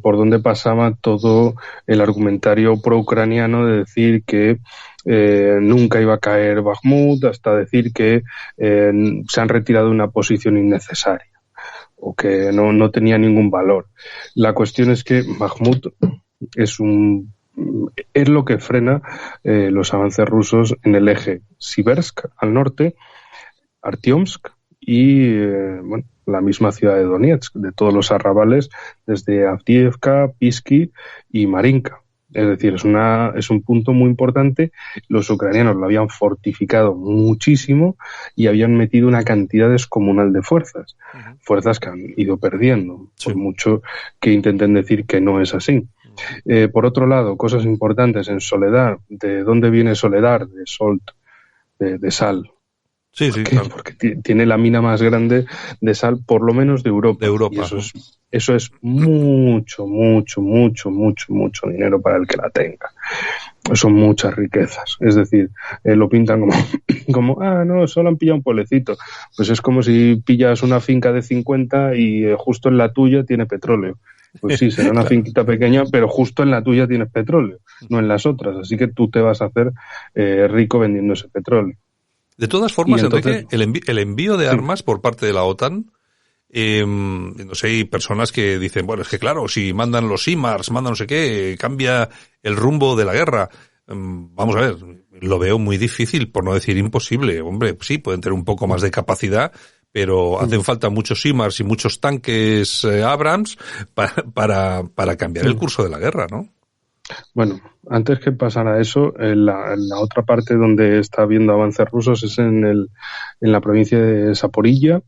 por donde pasaba todo el argumentario pro-ucraniano de decir que nunca iba a caer Bakhmut, hasta decir que se han retirado de una posición innecesaria o que no tenía ningún valor. La cuestión es que Bakhmut es lo que frena los avances rusos en el eje Siversk al norte, Artiomsk y la misma ciudad de Donetsk, de todos los arrabales, desde Avdiivka, Pisky y Marinka. Es decir, es un punto muy importante. Los ucranianos lo habían fortificado muchísimo y habían metido una cantidad descomunal de fuerzas. Fuerzas que han ido perdiendo, por mucho que intenten decir que no es así. Por otro lado, cosas importantes en Soledar. ¿De dónde viene Soledar? De Solt, de sal. Sí, claro. Porque tiene la mina más grande de sal, por lo menos de Europa. Y eso es mucho dinero para el que la tenga. Son muchas riquezas. Es decir, lo pintan como, no, solo han pillado un pueblecito. Pues es como si pillas una finca de 50 y justo en la tuya tiene petróleo. Pues sí, será una finquita pequeña, pero justo en la tuya tienes petróleo, no en las otras. Así que tú te vas a hacer rico vendiendo ese petróleo. De todas formas, entonces, Enrique, el envío de armas por parte de la OTAN, no sé, hay personas que dicen, bueno, es que claro, si mandan los HIMARS, mandan no sé qué, cambia el rumbo de la guerra. Vamos a ver, lo veo muy difícil, por no decir imposible. Hombre, sí, pueden tener un poco más de capacidad, pero hacen falta muchos HIMARS y muchos tanques Abrams para cambiar el curso de la guerra, ¿no? Bueno, antes que pasara eso, la otra parte donde está habiendo avances rusos es en la provincia de Zaporilla,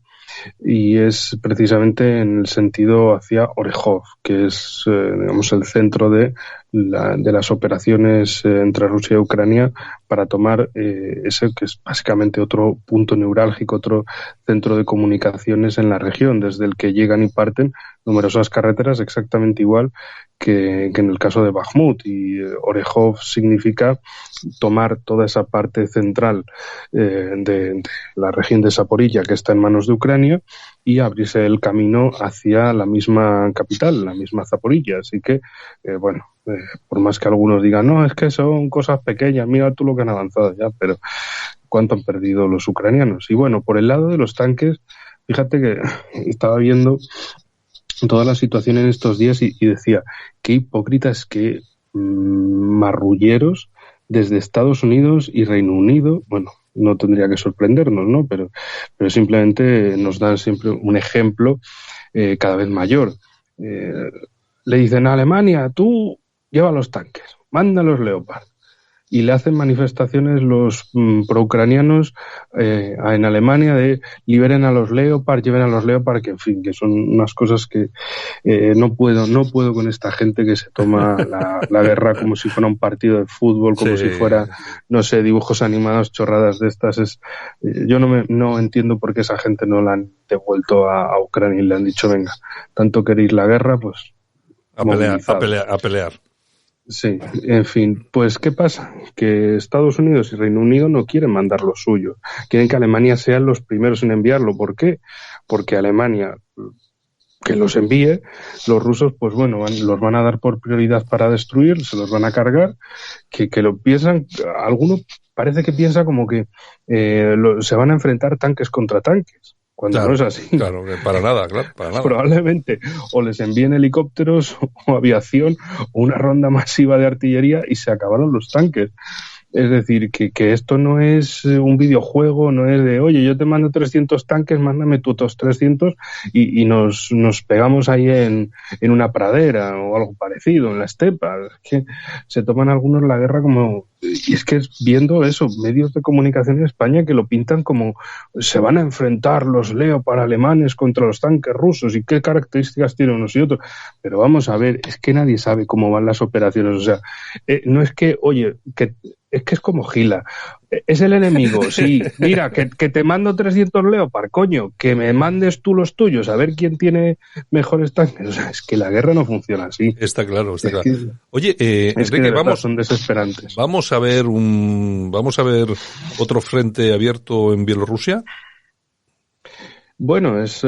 y es precisamente en el sentido hacia Orejov, que es digamos el centro de las operaciones entre Rusia y Ucrania para tomar ese que es básicamente otro punto neurálgico, otro centro de comunicaciones en la región, desde el que llegan y parten numerosas carreteras, exactamente igual que en el caso de Bakhmut. Y Orejov significa tomar toda esa parte central de la región de Zaporilla, que está en manos de Ucrania, y abrirse el camino hacia la misma capital, la misma Zaporilla. Así que, por más que algunos digan, no, es que son cosas pequeñas, mira tú lo que han avanzado ya, pero ¿cuánto han perdido los ucranianos? Y bueno, por el lado de los tanques, fíjate que estaba viendo toda la situación en estos días y decía, qué hipócritas, qué marrulleros desde Estados Unidos y Reino Unido, bueno, no tendría que sorprendernos, ¿no? Pero simplemente nos dan siempre un ejemplo cada vez mayor. Le dicen a Alemania, tú lleva los tanques, manda los Leopard. Y le hacen manifestaciones los pro-ucranianos en Alemania de liberen a los Leopard, lleven a los Leopard, que en fin, que son unas cosas que no puedo con esta gente que se toma la guerra como si fuera un partido de fútbol, como si fuera, no sé, dibujos animados, chorradas de estas. Yo no entiendo por qué esa gente no la han devuelto a Ucrania y le han dicho, venga, tanto queréis la guerra, pues a pelear. Sí, en fin, pues ¿qué pasa? Que Estados Unidos y Reino Unido no quieren mandar lo suyo, quieren que Alemania sean los primeros en enviarlo. ¿Por qué? Porque Alemania que los envíe, los rusos, pues bueno, los van a dar por prioridad para destruir, se los van a cargar, que lo piensan, alguno parece que piensa como que se van a enfrentar tanques contra tanques. Cuando no es así. Claro, para nada. Probablemente o les envíen helicópteros o aviación o una ronda masiva de artillería y se acabaron los tanques. Es decir, que esto no es un videojuego, no es de, oye, yo te mando 300 tanques, mándame tú otros 300 y nos pegamos ahí en una pradera o algo parecido, en la estepa. Es que se toman algunos la guerra como... Y es que viendo eso, medios de comunicación en España que lo pintan como se van a enfrentar los Leopard alemanes contra los tanques rusos y qué características tienen unos y otros. Pero vamos a ver, es que nadie sabe cómo van las operaciones. O sea, no es que, oye, es que es como Gila. Es el enemigo, sí. Mira, que te mando 300 Leopard, coño, que me mandes tú los tuyos, a ver quién tiene mejores tanques. O sea, es que la guerra no funciona así. Está claro. Oye, Enrique, son desesperantes. Vamos a ver otro frente abierto en Bielorrusia. Bueno, es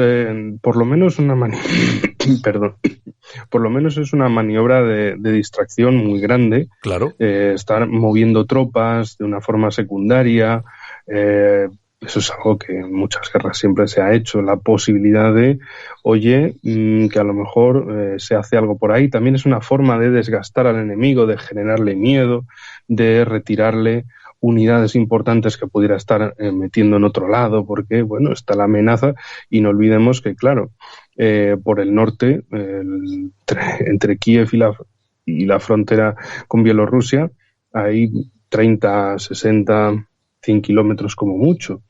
por lo menos una por lo menos es una maniobra de distracción muy grande. Claro. Estar moviendo tropas de una forma secundaria, eso es algo que en muchas guerras siempre se ha hecho, la posibilidad de, oye, que a lo mejor se hace algo por ahí. También es una forma de desgastar al enemigo, de generarle miedo, de retirarle unidades importantes que pudiera estar metiendo en otro lado, porque, bueno, está la amenaza y no olvidemos que, claro, por el norte, entre Kiev y la frontera con Bielorrusia, hay 30, 60, 100 kilómetros como mucho,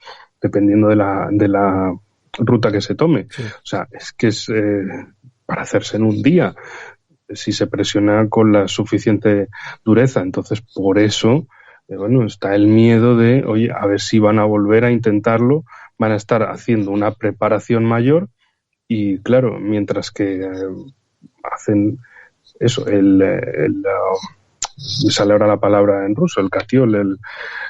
dependiendo de la ruta que se tome. Sí. O sea, es que es para hacerse en un día, si se presiona con la suficiente dureza. Entonces, por eso... bueno, está el miedo de, oye, a ver si van a volver a intentarlo, van a estar haciendo una preparación mayor y, claro, mientras que hacen eso, sale ahora la palabra en ruso, el katiol,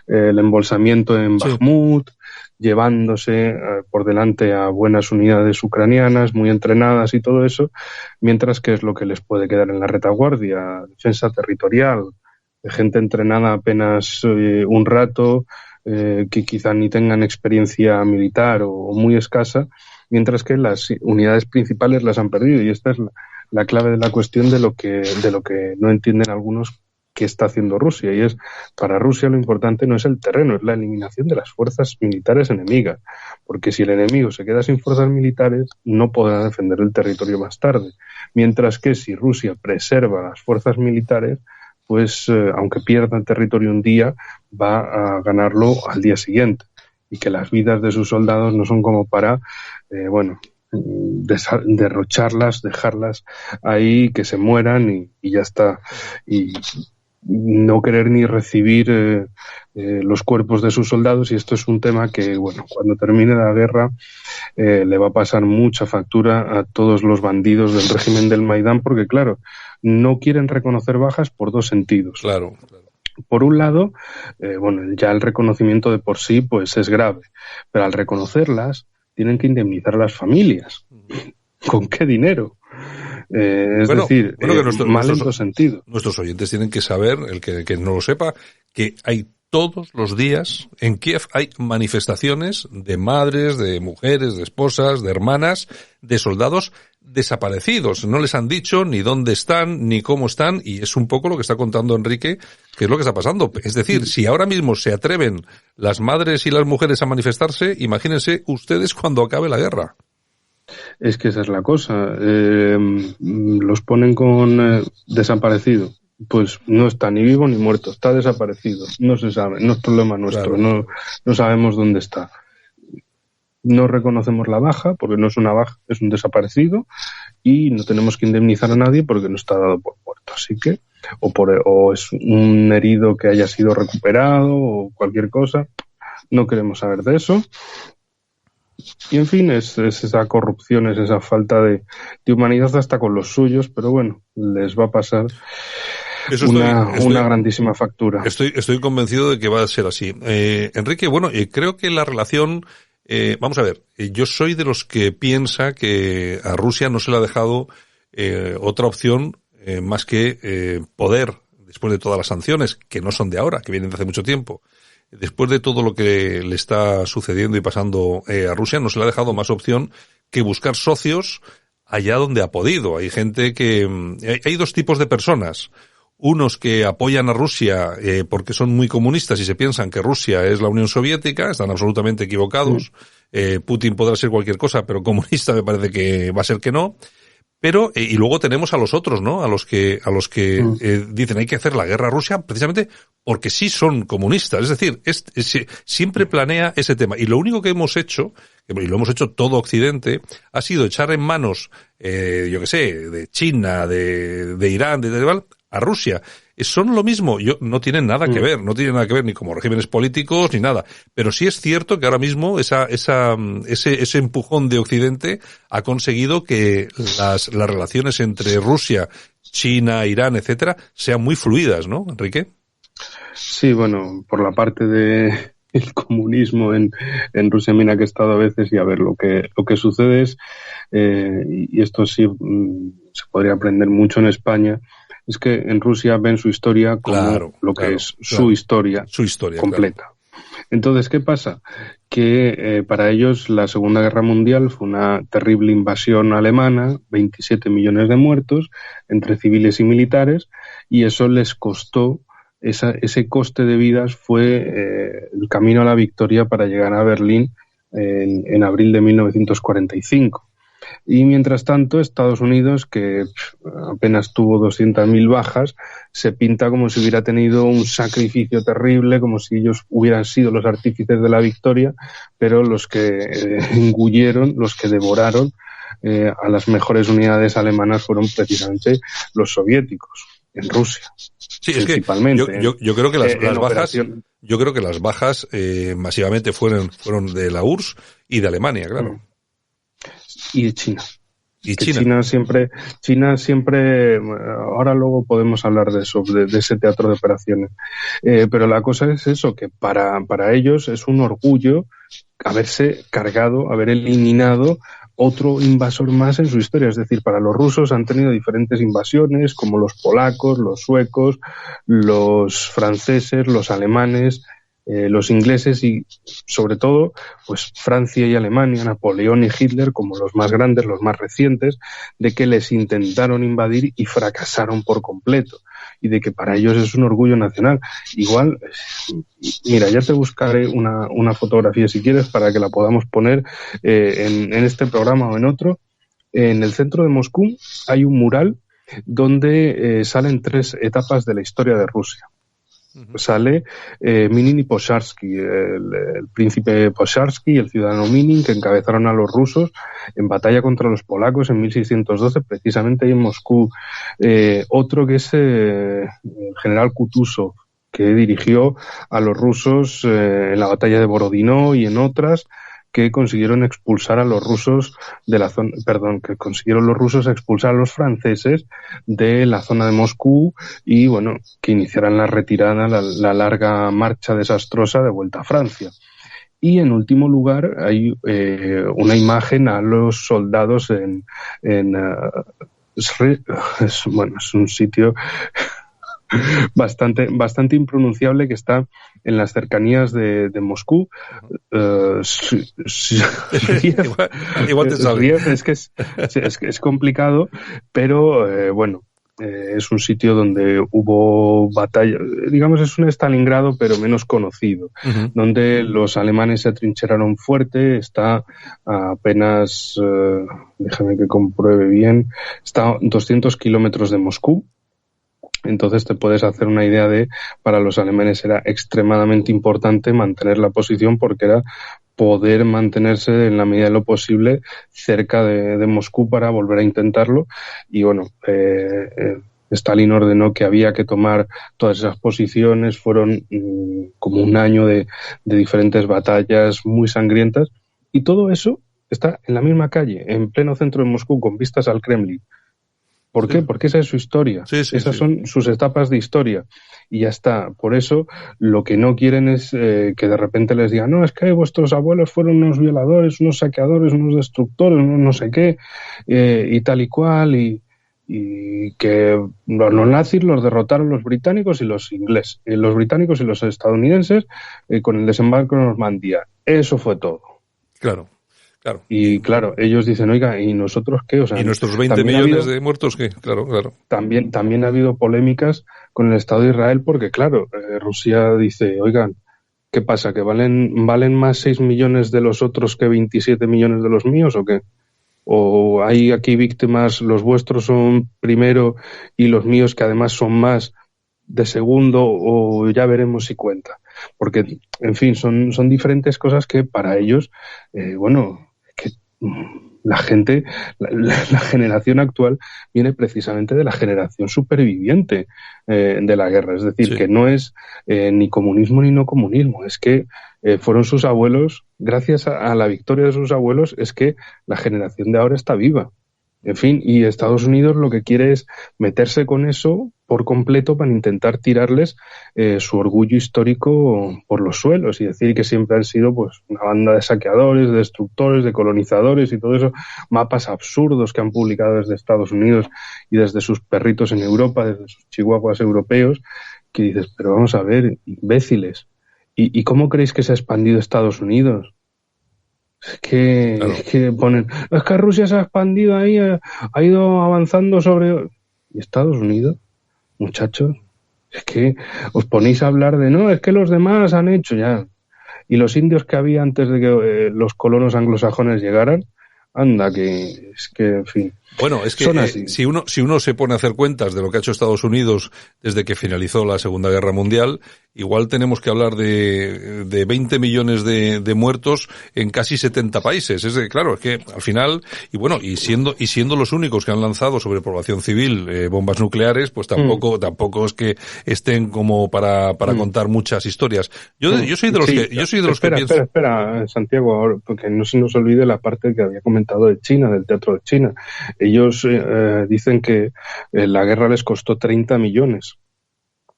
el embolsamiento en Bakhmut, llevándose por delante a buenas unidades ucranianas, muy entrenadas y todo eso, mientras que es lo que les puede quedar en la retaguardia, defensa territorial, de gente entrenada apenas un rato, que quizá ni tengan experiencia militar o muy escasa, mientras que las unidades principales las han perdido. Y esta es la clave de la cuestión de lo que no entienden algunos que está haciendo Rusia. Y es, para Rusia lo importante no es el terreno, es la eliminación de las fuerzas militares enemigas. Porque si el enemigo se queda sin fuerzas militares, no podrá defender el territorio más tarde. Mientras que si Rusia preserva las fuerzas militares, pues aunque pierda el territorio un día, va a ganarlo al día siguiente. Y que las vidas de sus soldados no son como para, derrocharlas, dejarlas ahí, que se mueran y ya está. Y no querer ni recibir los cuerpos de sus soldados, y esto es un tema que, bueno, cuando termine la guerra le va a pasar mucha factura a todos los bandidos del régimen del Maidán, porque claro, no quieren reconocer bajas por dos sentidos. Claro. Por un lado, ya el reconocimiento de por sí pues es grave, pero al reconocerlas tienen que indemnizar a las familias. ¿Con qué dinero? Mal en dos sentidos. Nuestros oyentes tienen que saber, el que no lo sepa, que hay todos los días en Kiev hay manifestaciones de madres, de mujeres, de esposas, de hermanas, de soldados desaparecidos. No les han dicho ni dónde están, ni cómo están, y es un poco lo que está contando Enrique, que es lo que está pasando. Es decir, si ahora mismo se atreven las madres y las mujeres a manifestarse, imagínense ustedes cuando acabe la guerra. Es que esa es la cosa. Los ponen con desaparecido. Pues no está ni vivo ni muerto, está desaparecido. No se sabe, no es problema nuestro, claro. No sabemos dónde está. No reconocemos la baja, porque no es una baja, es un desaparecido, y no tenemos que indemnizar a nadie porque no está dado por muerto. Así que, o es un herido que haya sido recuperado, o cualquier cosa, no queremos saber de eso. Y en fin, es esa corrupción, es esa falta de humanidad hasta con los suyos, pero bueno, les va a pasar una grandísima factura. Estoy convencido de que va a ser así. Enrique, bueno, creo que la relación, vamos a ver, yo soy de los que piensa que a Rusia no se le ha dejado otra opción más que poder, después de todas las sanciones, que no son de ahora, que vienen de hace mucho tiempo. Después de todo lo que le está sucediendo y pasando a Rusia, no se le ha dejado más opción que buscar socios allá donde ha podido. Hay gente que... Hay dos tipos de personas. Unos que apoyan a Rusia porque son muy comunistas y se piensan que Rusia es la Unión Soviética, están absolutamente equivocados. Putin podrá ser cualquier cosa, pero comunista me parece que va a ser que no. Pero, y luego tenemos a los otros, ¿no? A los que dicen hay que hacer la guerra a Rusia precisamente porque sí son comunistas. Es decir, siempre planea ese tema. Y lo único que hemos hecho, y lo hemos hecho todo Occidente, ha sido echar en manos, yo qué sé, de China, de Irán, de Taiwán, a Rusia. Son lo mismo, no tienen nada que ver, no tienen nada que ver ni como regímenes políticos ni nada. Pero sí es cierto que ahora mismo ese empujón de Occidente ha conseguido que las relaciones entre Rusia, China, Irán, etcétera, sean muy fluidas, ¿no, Enrique? Sí, bueno, por la parte de el comunismo en Rusia, mira que he estado a veces, y a ver, lo que sucede es, y esto sí se podría aprender mucho en España, es que en Rusia ven su historia como su historia completa. Claro. Entonces, ¿qué pasa? Que para ellos la Segunda Guerra Mundial fue una terrible invasión alemana, 27 millones de muertos entre civiles y militares, y eso les costó, ese coste de vidas fue el camino a la victoria para llegar a Berlín en abril de 1945. Y mientras tanto, Estados Unidos, que apenas tuvo 200.000 bajas, se pinta como si hubiera tenido un sacrificio terrible, como si ellos hubieran sido los artífices de la victoria, pero los que engulleron, los que devoraron a las mejores unidades alemanas fueron precisamente los soviéticos en Rusia. Sí, principalmente. Es que yo creo que las bajas masivamente fueron de la URSS y de Alemania, claro. Y de China. China siempre, ahora luego podemos hablar de eso, de ese teatro de operaciones. Pero la cosa es eso, que para ellos es un orgullo haberse cargado, haber eliminado otro invasor más en su historia. Es decir, para los rusos han tenido diferentes invasiones, como los polacos, los suecos, los franceses, los alemanes, los ingleses y, sobre todo, pues Francia y Alemania, Napoleón y Hitler como los más grandes, los más recientes, de que les intentaron invadir y fracasaron por completo. Y de que para ellos es un orgullo nacional. Igual, mira, ya te buscaré una fotografía si quieres para que la podamos poner en este programa o en otro. En el centro de Moscú hay un mural donde salen 3 etapas de la historia de Rusia. Sale Minin y Posharsky, el príncipe Posharsky y el ciudadano Minin, que encabezaron a los rusos en batalla contra los polacos en 1612, precisamente ahí en Moscú. Otro que es el general Kutuzov, que dirigió a los rusos en la batalla de Borodino y en otras, que consiguieron expulsar a los rusos de la zona, que consiguieron los rusos expulsar a los franceses de la zona de Moscú y, bueno, que iniciaran la retirada, la larga marcha desastrosa de vuelta a Francia. Y en último lugar hay una imagen a los soldados es un sitio bastante impronunciable, que está en las cercanías de Moscú. Igual te sale. Es que es complicado, pero bueno, es un sitio donde hubo batalla, digamos, es un Stalingrado pero menos conocido, donde los alemanes se atrincheraron fuerte. Está a apenas, déjame que compruebe bien, está a 200 kilómetros de Moscú. Entonces te puedes hacer una idea de, para los alemanes era extremadamente importante mantener la posición, porque era poder mantenerse en la medida de lo posible cerca de Moscú para volver a intentarlo. Y bueno, Stalin ordenó que había que tomar todas esas posiciones. Fueron como un año de diferentes batallas muy sangrientas, y todo eso está en la misma calle, en pleno centro de Moscú, con vistas al Kremlin. ¿Por qué? Porque esa es su historia. Esas son sus etapas de historia. Y ya está. Por eso lo que no quieren es que de repente les digan, no, es que vuestros abuelos fueron unos violadores, unos saqueadores, unos destructores, no sé qué, y tal y cual, y que los nazis los derrotaron los británicos y los ingleses, los británicos y los estadounidenses con el desembarco en Normandía. Eso fue todo. Claro. Y claro, ellos dicen, oiga, ¿y nosotros qué? O sea, ¿y nuestros 20 millones de muertos qué? Claro. También ha habido polémicas con el Estado de Israel, porque claro, Rusia dice, oigan, ¿qué pasa? ¿Que valen más 6 millones de los otros que 27 millones de los míos o qué? ¿O hay aquí víctimas, los vuestros son primero y los míos, que además son más, de segundo, o ya veremos si cuenta? Porque, en fin, son diferentes cosas que para ellos, bueno, que la gente, la generación actual viene precisamente de la generación superviviente de la guerra. Es decir, que no es ni comunismo ni no comunismo, es que fueron sus abuelos, gracias a la victoria de sus abuelos, es que la generación de ahora está viva. En fin, y Estados Unidos lo que quiere es meterse con eso por completo para intentar tirarles su orgullo histórico por los suelos, y decir que siempre han sido pues una banda de saqueadores, de destructores, de colonizadores y todo eso. Mapas absurdos que han publicado desde Estados Unidos y desde sus perritos en Europa, desde sus chihuahuas europeos, que dices, pero vamos a ver, imbéciles, ¿y cómo creéis que se ha expandido Estados Unidos? Es que ponen, es que Rusia se ha expandido ahí, ha ido avanzando sobre... ¿Y Estados Unidos? Muchachos, es que os ponéis a hablar de, no, es que los demás han hecho ya. Y los indios que había antes de que los colonos anglosajones llegaran, anda, que es que, en fin. Bueno, es que si uno se pone a hacer cuentas de lo que ha hecho Estados Unidos desde que finalizó la Segunda Guerra Mundial, igual tenemos que hablar de 20 millones de muertos en casi 70 países. Claro, es que al final, y bueno, y siendo los únicos que han lanzado sobre población civil bombas nucleares, pues tampoco es que estén como para contar muchas historias. Yo soy de los que pienso. Espera, Santiago, porque no se nos olvide la parte que había comentado de China, del teatro de China. Ellos dicen que la guerra les costó 30 millones.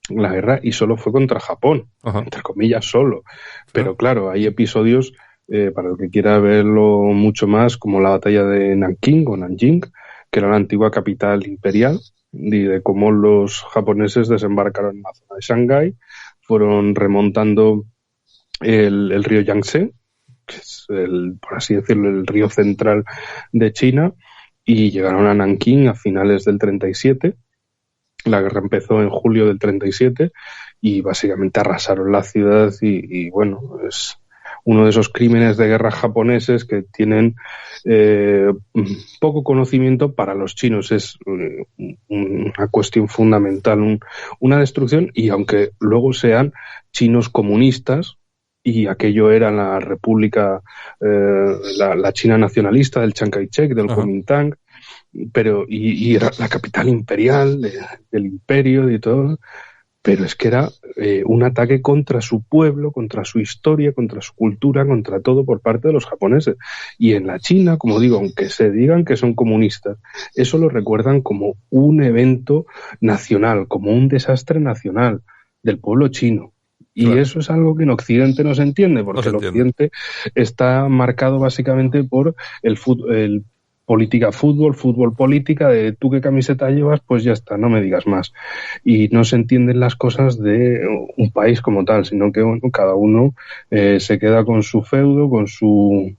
La guerra, y solo fue contra Japón, entre comillas solo. Pero claro, hay episodios, para el que quiera verlo mucho más, como la batalla de Nanking o Nanjing, que era la antigua capital imperial, y de cómo los japoneses desembarcaron en la zona de Shanghái, fueron remontando el río Yangtze, que es por así decirlo, el río central de China, y llegaron a Nankín a finales del 37. La guerra empezó en julio del 37 y básicamente arrasaron la ciudad y bueno, es uno de esos crímenes de guerra japoneses que tienen poco conocimiento. Para los chinos es una cuestión fundamental, una destrucción, y aunque luego sean chinos comunistas, y aquello era la república, la China nacionalista del Chiang Kai-shek, del Kuomintang, pero y era la capital imperial del imperio y todo, pero es que era un ataque contra su pueblo, contra su historia, contra su cultura, contra todo por parte de los japoneses. Y en la China, como digo, aunque se digan que son comunistas, eso lo recuerdan como un evento nacional, como un desastre nacional del pueblo chino. Y claro, eso es algo que en Occidente no se entiende, porque el Occidente está marcado básicamente por política fútbol, fútbol política, de tú qué camiseta llevas, pues ya está, no me digas más. Y no se entienden las cosas de un país como tal, sino que bueno, cada uno se queda con su feudo, con su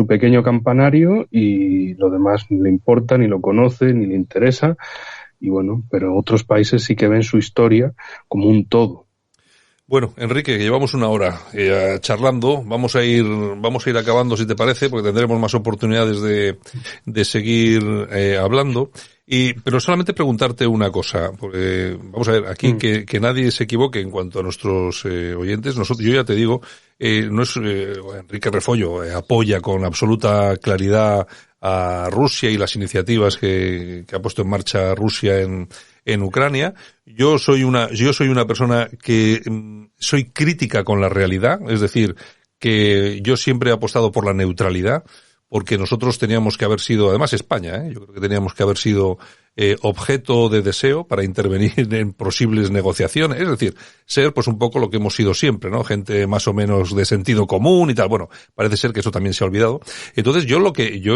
pequeño campanario, y lo demás ni le importa, ni lo conoce, ni le interesa. Y bueno, pero otros países sí que ven su historia como un todo. Bueno, Enrique, que llevamos una hora charlando, vamos a ir acabando, si te parece, porque tendremos más oportunidades de seguir hablando. Pero solamente preguntarte una cosa, porque vamos a ver, aquí que nadie se equivoque en cuanto a nuestros oyentes. Yo ya te digo, no es Enrique Refollo apoya con absoluta claridad a Rusia y las iniciativas que ha puesto en marcha Rusia en Ucrania. Yo soy una persona que soy crítica con la realidad, es decir, que yo siempre he apostado por la neutralidad, porque nosotros teníamos que haber sido, además España, yo creo que teníamos que haber sido objeto de deseo para intervenir en posibles negociaciones, es decir, ser pues un poco lo que hemos sido siempre, ¿no? Gente más o menos de sentido común y tal. Bueno, parece ser que eso también se ha olvidado. Entonces yo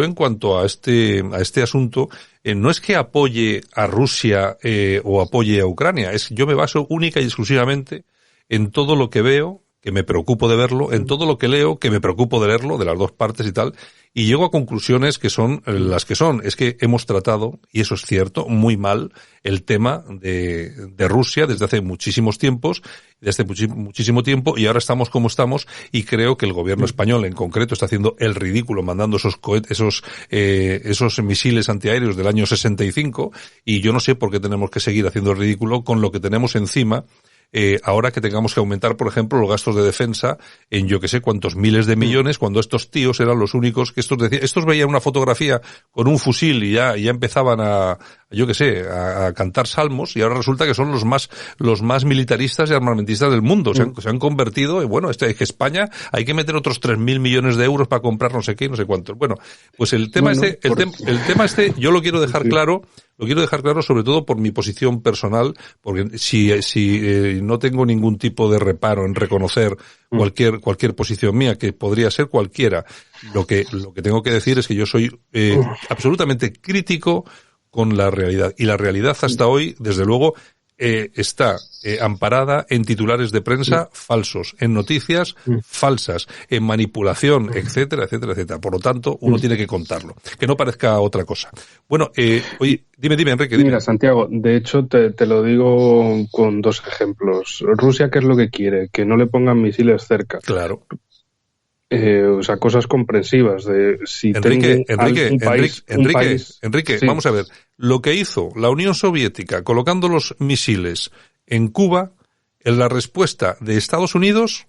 en cuanto a este asunto, no es que apoye a Rusia o apoye a Ucrania, yo me baso única y exclusivamente en todo lo que veo, que me preocupo de verlo, en todo lo que leo, que me preocupo de leerlo, de las dos partes y tal, y llego a conclusiones que son las que son. Es que hemos tratado, y eso es cierto, muy mal el tema de Rusia desde hace muchísimo tiempo, y ahora estamos como estamos, y creo que el gobierno español en concreto está haciendo el ridículo mandando esos misiles antiaéreos del año 65, y yo no sé por qué tenemos que seguir haciendo el ridículo con lo que tenemos encima. Ahora que tengamos que aumentar, por ejemplo, los gastos de defensa en yo que sé cuántos miles de millones, cuando estos tíos eran los únicos que estos veían una fotografía con un fusil y ya empezaban a cantar salmos, y ahora resulta que son los más militaristas y armamentistas del mundo. Se han convertido en, bueno, es que España hay que meter otros 3.000 millones de euros para comprar no sé qué y no sé cuántos. Bueno, pues el tema yo lo quiero dejar claro. Lo quiero dejar claro sobre todo por mi posición personal, porque si no tengo ningún tipo de reparo en reconocer cualquier posición mía, que podría ser cualquiera. Lo que tengo que decir es que yo soy absolutamente crítico con la realidad. Y la realidad hasta hoy, desde luego, está amparada en titulares de prensa falsos, en noticias falsas, en manipulación, etcétera, etcétera, etcétera. Por lo tanto, uno tiene que contarlo, que no parezca otra cosa. Bueno, oye, dime, Enrique. Dime. Mira, Santiago, de hecho te lo digo con dos ejemplos. Rusia, ¿qué es lo que quiere? Que no le pongan misiles cerca. Claro. O sea, cosas comprensivas de si Enrique, sí. Vamos a ver. Lo que hizo la Unión Soviética colocando los misiles en Cuba, en la respuesta de Estados Unidos,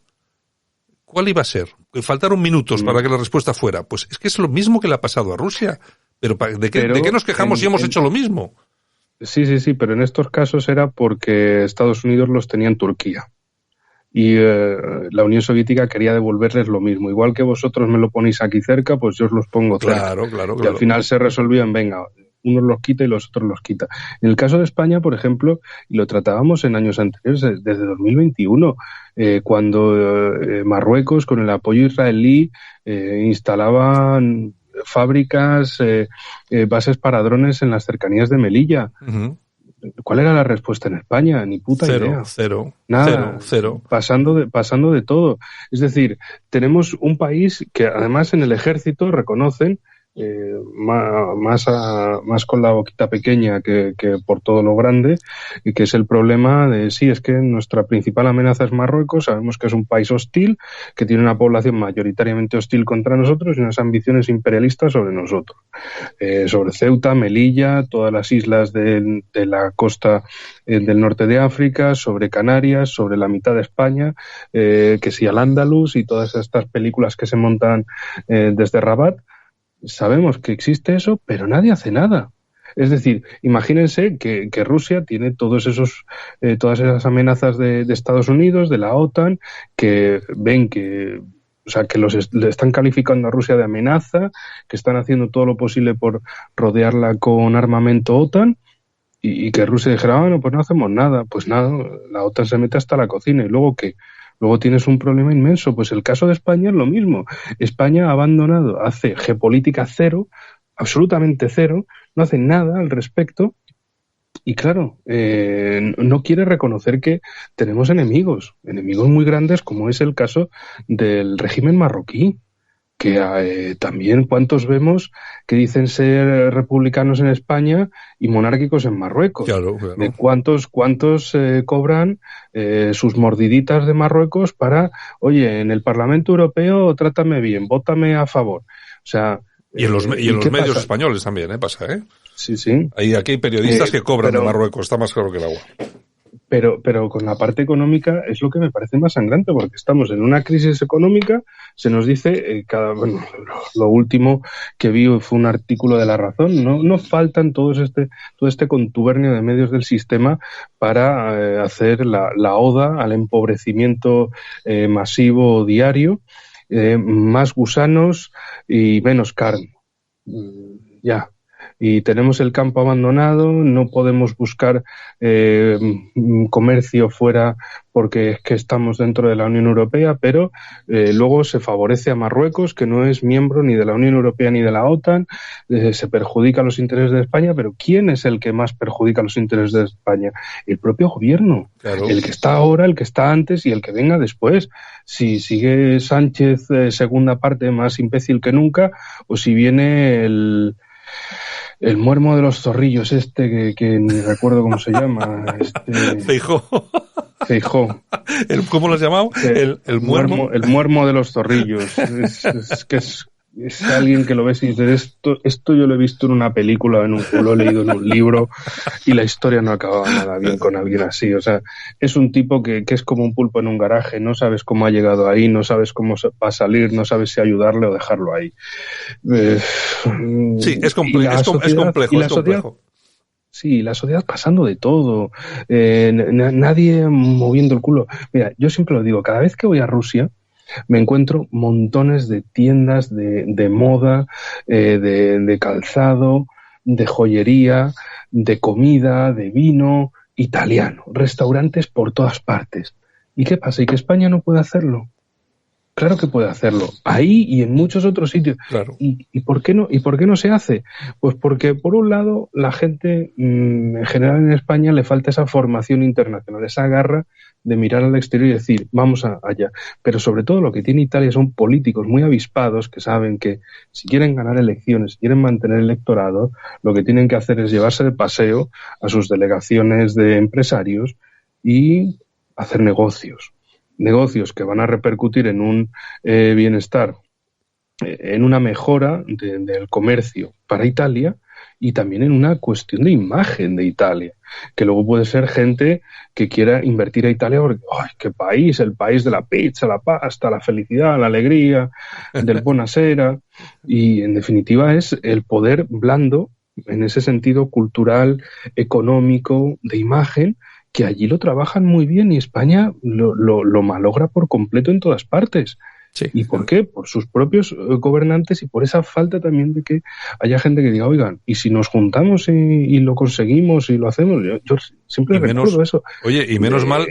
¿cuál iba a ser? Faltaron minutos para que la respuesta fuera. Pues es que es lo mismo que le ha pasado a Rusia. ¿De qué nos quejamos si hemos hecho lo mismo? Sí, pero en estos casos era porque Estados Unidos los tenía en Turquía. Y la Unión Soviética quería devolverles lo mismo. Igual que vosotros me lo ponéis aquí cerca, pues yo os los pongo cerca. Claro. Y al final se resolvían, venga, unos los quita y los otros los quita. En el caso de España, por ejemplo, y lo tratábamos en años anteriores, desde 2021, cuando Marruecos, con el apoyo israelí, instalaban fábricas, bases para drones en las cercanías de Melilla. Uh-huh. ¿Cuál era la respuesta en España? Ni puta idea. Cero. Nada. Cero. Pasando de todo. Es decir, tenemos un país que además en el ejército reconocen, más con la boquita pequeña que por todo lo grande, y que es el problema de, sí, es que nuestra principal amenaza es Marruecos, sabemos que es un país hostil, que tiene una población mayoritariamente hostil contra nosotros y unas ambiciones imperialistas sobre nosotros, sobre Ceuta, Melilla, todas las islas de la costa del norte de África, sobre Canarias, sobre la mitad de España, que sí, Al-Ándalus y todas estas películas que se montan desde Rabat. Sabemos que existe eso, pero nadie hace nada. Es decir, imagínense que Rusia tiene todas esas amenazas de Estados Unidos, de la OTAN, que ven que, o sea, que le están calificando a Rusia de amenaza, que están haciendo todo lo posible por rodearla con armamento OTAN, y que Rusia dijera, bueno, pues no hacemos nada. Pues nada, la OTAN se mete hasta la cocina. ¿Y luego qué? Luego tienes un problema inmenso. Pues el caso de España es lo mismo. España ha abandonado, hace geopolítica cero, absolutamente cero, no hacen nada al respecto. Y claro, no quiere reconocer que tenemos enemigos muy grandes, como es el caso del régimen marroquí, que también cuántos vemos que dicen ser republicanos en España y monárquicos en Marruecos. Claro. De cuántos cobran sus mordiditas de Marruecos para, oye, en el Parlamento Europeo trátame bien, vótame a favor. O sea... Y en los medios pasa? españoles también, pasa, ¿eh? Sí. Aquí hay periodistas que cobran de Marruecos, está más claro que el agua. Pero con la parte económica es lo que me parece más sangrante, porque estamos en una crisis económica, se nos dice, lo último que vi fue un artículo de La Razón, no faltan todo este contubernio de medios del sistema para hacer la oda al empobrecimiento masivo diario, más gusanos y menos carne. Ya. Y tenemos el campo abandonado, no podemos buscar comercio fuera porque es que estamos dentro de la Unión Europea, pero luego se favorece a Marruecos, que no es miembro ni de la Unión Europea ni de la OTAN, se perjudica los intereses de España, pero ¿quién es el que más perjudica los intereses de España? El propio gobierno, claro. El que está ahora, el que está antes y el que venga después. Si sigue Sánchez, segunda parte, más imbécil que nunca, o si viene el muermo de los zorrillos que ni recuerdo cómo se llama. Feijó. ¿Cómo lo has llamado? El muermo. El muermo de los zorrillos. Es alguien que lo ves y dices, esto yo lo he visto en una película, lo he leído en un libro y la historia no acababa nada bien con alguien así. O sea, es un tipo que es como un pulpo en un garaje, no sabes cómo ha llegado ahí, no sabes cómo va a salir, no sabes si ayudarle o dejarlo ahí. Sí, es complejo. Sí, la sociedad pasando de todo, nadie moviendo el culo. Mira, yo siempre lo digo, cada vez que voy a Rusia, me encuentro montones de tiendas de moda, de calzado, de joyería, de comida, de vino, italiano, restaurantes por todas partes. ¿Y qué pasa? ¿Y que España no puede hacerlo? Claro que puede hacerlo, ahí y en muchos otros sitios. Claro. ¿Y por qué no se hace? Pues porque, por un lado, la gente, en general en España, le falta esa formación internacional, esa garra de mirar al exterior y decir, vamos allá. Pero sobre todo lo que tiene Italia son políticos muy avispados que saben que si quieren ganar elecciones, si quieren mantener el electorado, lo que tienen que hacer es llevarse de paseo a sus delegaciones de empresarios y hacer negocios que van a repercutir en un bienestar, en una mejora del comercio para Italia y también en una cuestión de imagen de Italia, que luego puede ser gente que quiera invertir a Italia porque, ¡ay, qué país! El país de la pizza, la pasta, la felicidad, la alegría, del buonasera, y en definitiva es el poder blando en ese sentido cultural, económico, de imagen, que allí lo trabajan muy bien y España lo malogra por completo en todas partes. Sí. ¿Y por qué? Por sus propios gobernantes y por esa falta también de que haya gente que diga, oigan, y si nos juntamos y lo conseguimos y lo hacemos, yo siempre recuerdo eso. Oye, y menos mal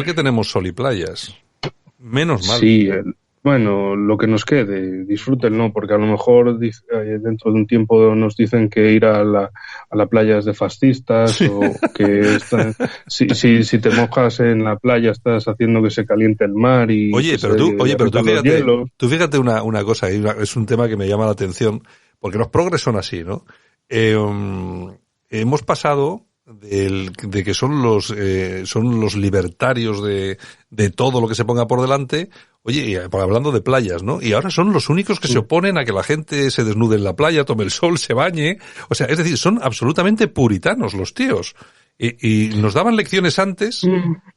que tenemos sol y playas. Menos mal. Sí, bueno, lo que nos quede, disfrútenlo, porque a lo mejor dentro de un tiempo nos dicen que ir a la playa es de fascistas, sí. O que si te mojas en la playa estás haciendo que se caliente el mar y pero tú fíjate una cosa, es un tema que me llama la atención, porque los progres son así, ¿no? Hemos pasado de que son los libertarios de todo lo que se ponga por delante. Oye, hablando de playas, ¿no? Y ahora son los únicos que se oponen a que la gente se desnude en la playa, tome el sol, se bañe. O sea, es decir, son absolutamente puritanos los tíos. Y nos daban lecciones antes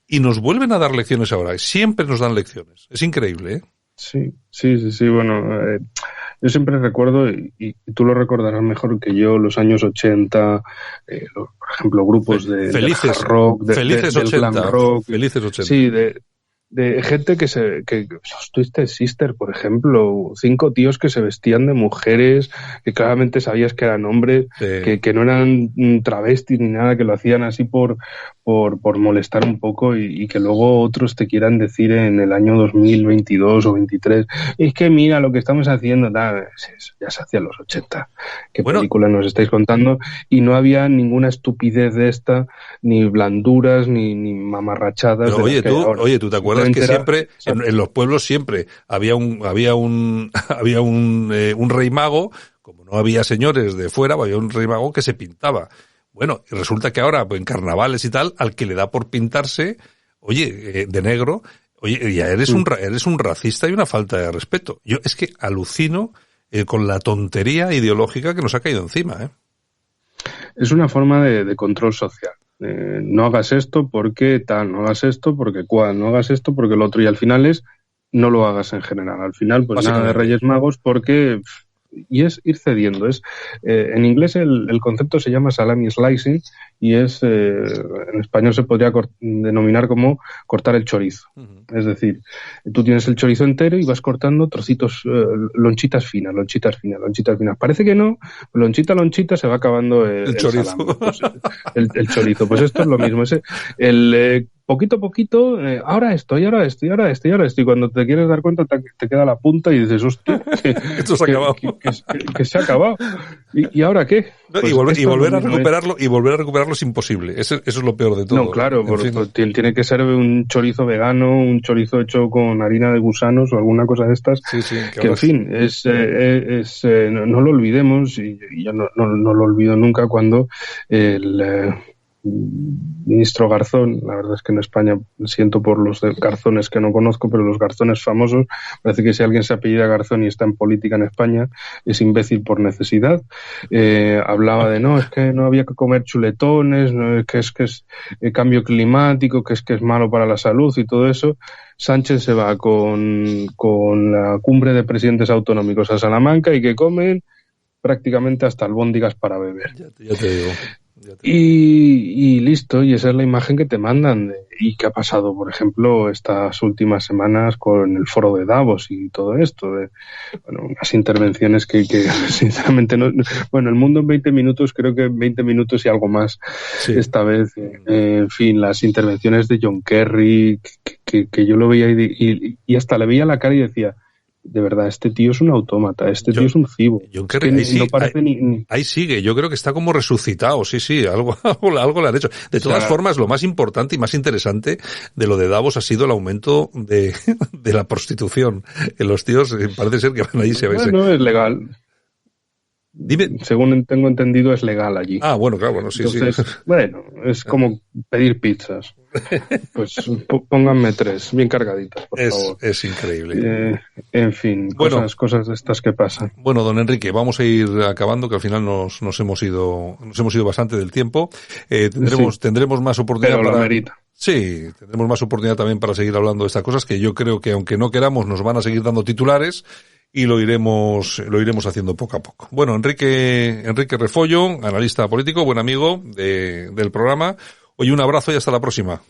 y nos vuelven a dar lecciones ahora. Siempre nos dan lecciones. Es increíble, ¿eh? Sí. Bueno, yo siempre recuerdo, y tú lo recordarás mejor que yo, los años 80, por ejemplo, grupos de hard rock, felices del 80, glam rock. Felices 80. Sí, de gente que los Twisted Sister, por ejemplo, 5 tíos que se vestían de mujeres, que claramente sabías que eran hombres, sí. que no eran travestis ni nada, que lo hacían así por por molestar un poco y que luego otros te quieran decir en el año 2022 o 23, es que mira lo que estamos haciendo, ya se hacía en los 80. ¿Qué película nos estáis contando? Y no había ninguna estupidez de esta, ni blanduras, ni mamarrachadas. Pero oye, ¿tú te acuerdas que siempre, en los pueblos siempre había un rey mago? Como no había señores de fuera, había un rey mago que se pintaba. Bueno, y resulta que ahora, pues, en carnavales y tal, al que le da por pintarse, oye, de negro, oye, ya eres un racista y una falta de respeto. Yo es que alucino con la tontería ideológica que nos ha caído encima, ¿eh? Es una forma de control social. No hagas esto porque tal, no hagas esto porque cual, no hagas esto porque lo otro, y al final no lo hagas en general. Al final, pues nada de Reyes Magos porque... Y es ir cediendo. En inglés el concepto se llama salami slicing y en español se podría denominar como cortar el chorizo. Uh-huh. Es decir, tú tienes el chorizo entero y vas cortando trocitos, lonchitas finas. Parece que no, lonchita se va acabando el chorizo. Salami, pues, el chorizo. Pues esto es lo mismo. Poquito a poquito, ahora esto. Y cuando te quieres dar cuenta te queda la punta y dices, hostia, esto se ha acabado. Que se ha acabado. ¿Y ahora qué? Pues y volver a recuperarlo es imposible. Eso es lo peor de todo. No, claro, tiene que ser un chorizo vegano, un chorizo hecho con harina de gusanos o alguna cosa de estas. Sí, que en fin, no lo olvidemos, y yo no lo olvido nunca cuando el ministro Garzón, la verdad es que en España siento por los Garzones que no conozco, pero los Garzones famosos, parece que si alguien se apellida Garzón y está en política en España es imbécil por necesidad. Hablaba de es que no había que comer chuletones, que es cambio climático, que es malo para la salud y todo eso. Sánchez se va con la cumbre de presidentes autonómicos a Salamanca y que comen prácticamente hasta albóndigas para beber. Ya te digo. Y listo, y esa es la imagen que te mandan. ¿Y qué ha pasado, por ejemplo, estas últimas semanas con el foro de Davos y todo esto? Unas intervenciones que sinceramente no... Bueno, el mundo en 20 minutos, creo que 20 minutos y algo más. Sí. Esta vez, en fin, las intervenciones de John Kerry, que yo lo veía y hasta le veía la cara y decía... De verdad, este tío es un autómata, tío es un cibo. John Kerry, no parece ahí sigue, yo creo que está como resucitado, sí, algo le han hecho. De todas formas, lo más importante y más interesante de lo de Davos ha sido el aumento de la prostitución. Los tíos parece ser que van allí se ven. No, es legal. Dime. Según tengo entendido, es legal allí. Ah, bueno, claro, sí. Entonces, bueno, es como pedir pizzas. Pues pónganme 3, bien cargaditas, por favor. Es increíble. En fin, cosas de estas que pasan. Bueno, don Enrique, vamos a ir acabando, que al final nos hemos ido bastante del tiempo. Tendremos más oportunidad pero para... merita. Sí, tendremos más oportunidad también para seguir hablando de estas cosas, que yo creo que aunque no queramos, nos van a seguir dando titulares. Y lo iremos haciendo poco a poco. Bueno, Enrique Refollo, analista político, buen amigo del programa. Oye, un abrazo y hasta la próxima.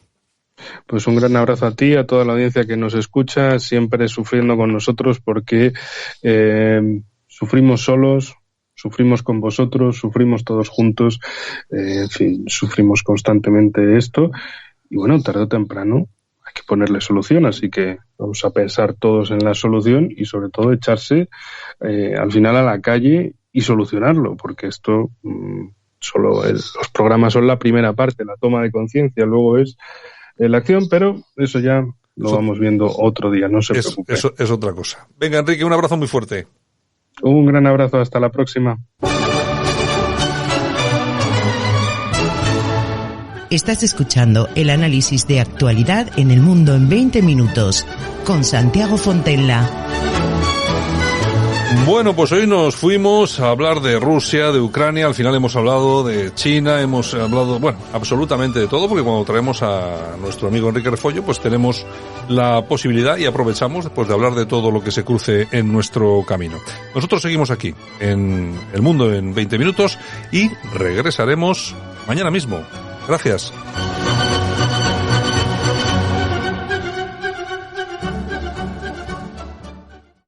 Pues un gran abrazo a ti, a toda la audiencia que nos escucha, siempre sufriendo con nosotros porque sufrimos solos, sufrimos con vosotros, sufrimos todos juntos, en fin, sufrimos constantemente esto y bueno, tarde o temprano hay que ponerle solución, así que vamos a pensar todos en la solución y sobre todo echarse al final a la calle y solucionarlo, porque esto los programas son la primera parte, la toma de conciencia, luego es la acción, pero eso ya lo vamos viendo otro día, no se preocupe. Eso es otra cosa. Venga, Enrique, un abrazo muy fuerte. Un gran abrazo, hasta la próxima. Estás escuchando el análisis de actualidad en El Mundo en 20 minutos, con Santiago Fontella. Bueno, pues hoy nos fuimos a hablar de Rusia, de Ucrania, al final hemos hablado de China, hemos hablado, absolutamente de todo, porque cuando traemos a nuestro amigo Enrique Refollo, pues tenemos la posibilidad y aprovechamos pues de hablar de todo lo que se cruce en nuestro camino. Nosotros seguimos aquí, en El Mundo en 20 minutos, y regresaremos mañana mismo. Gracias.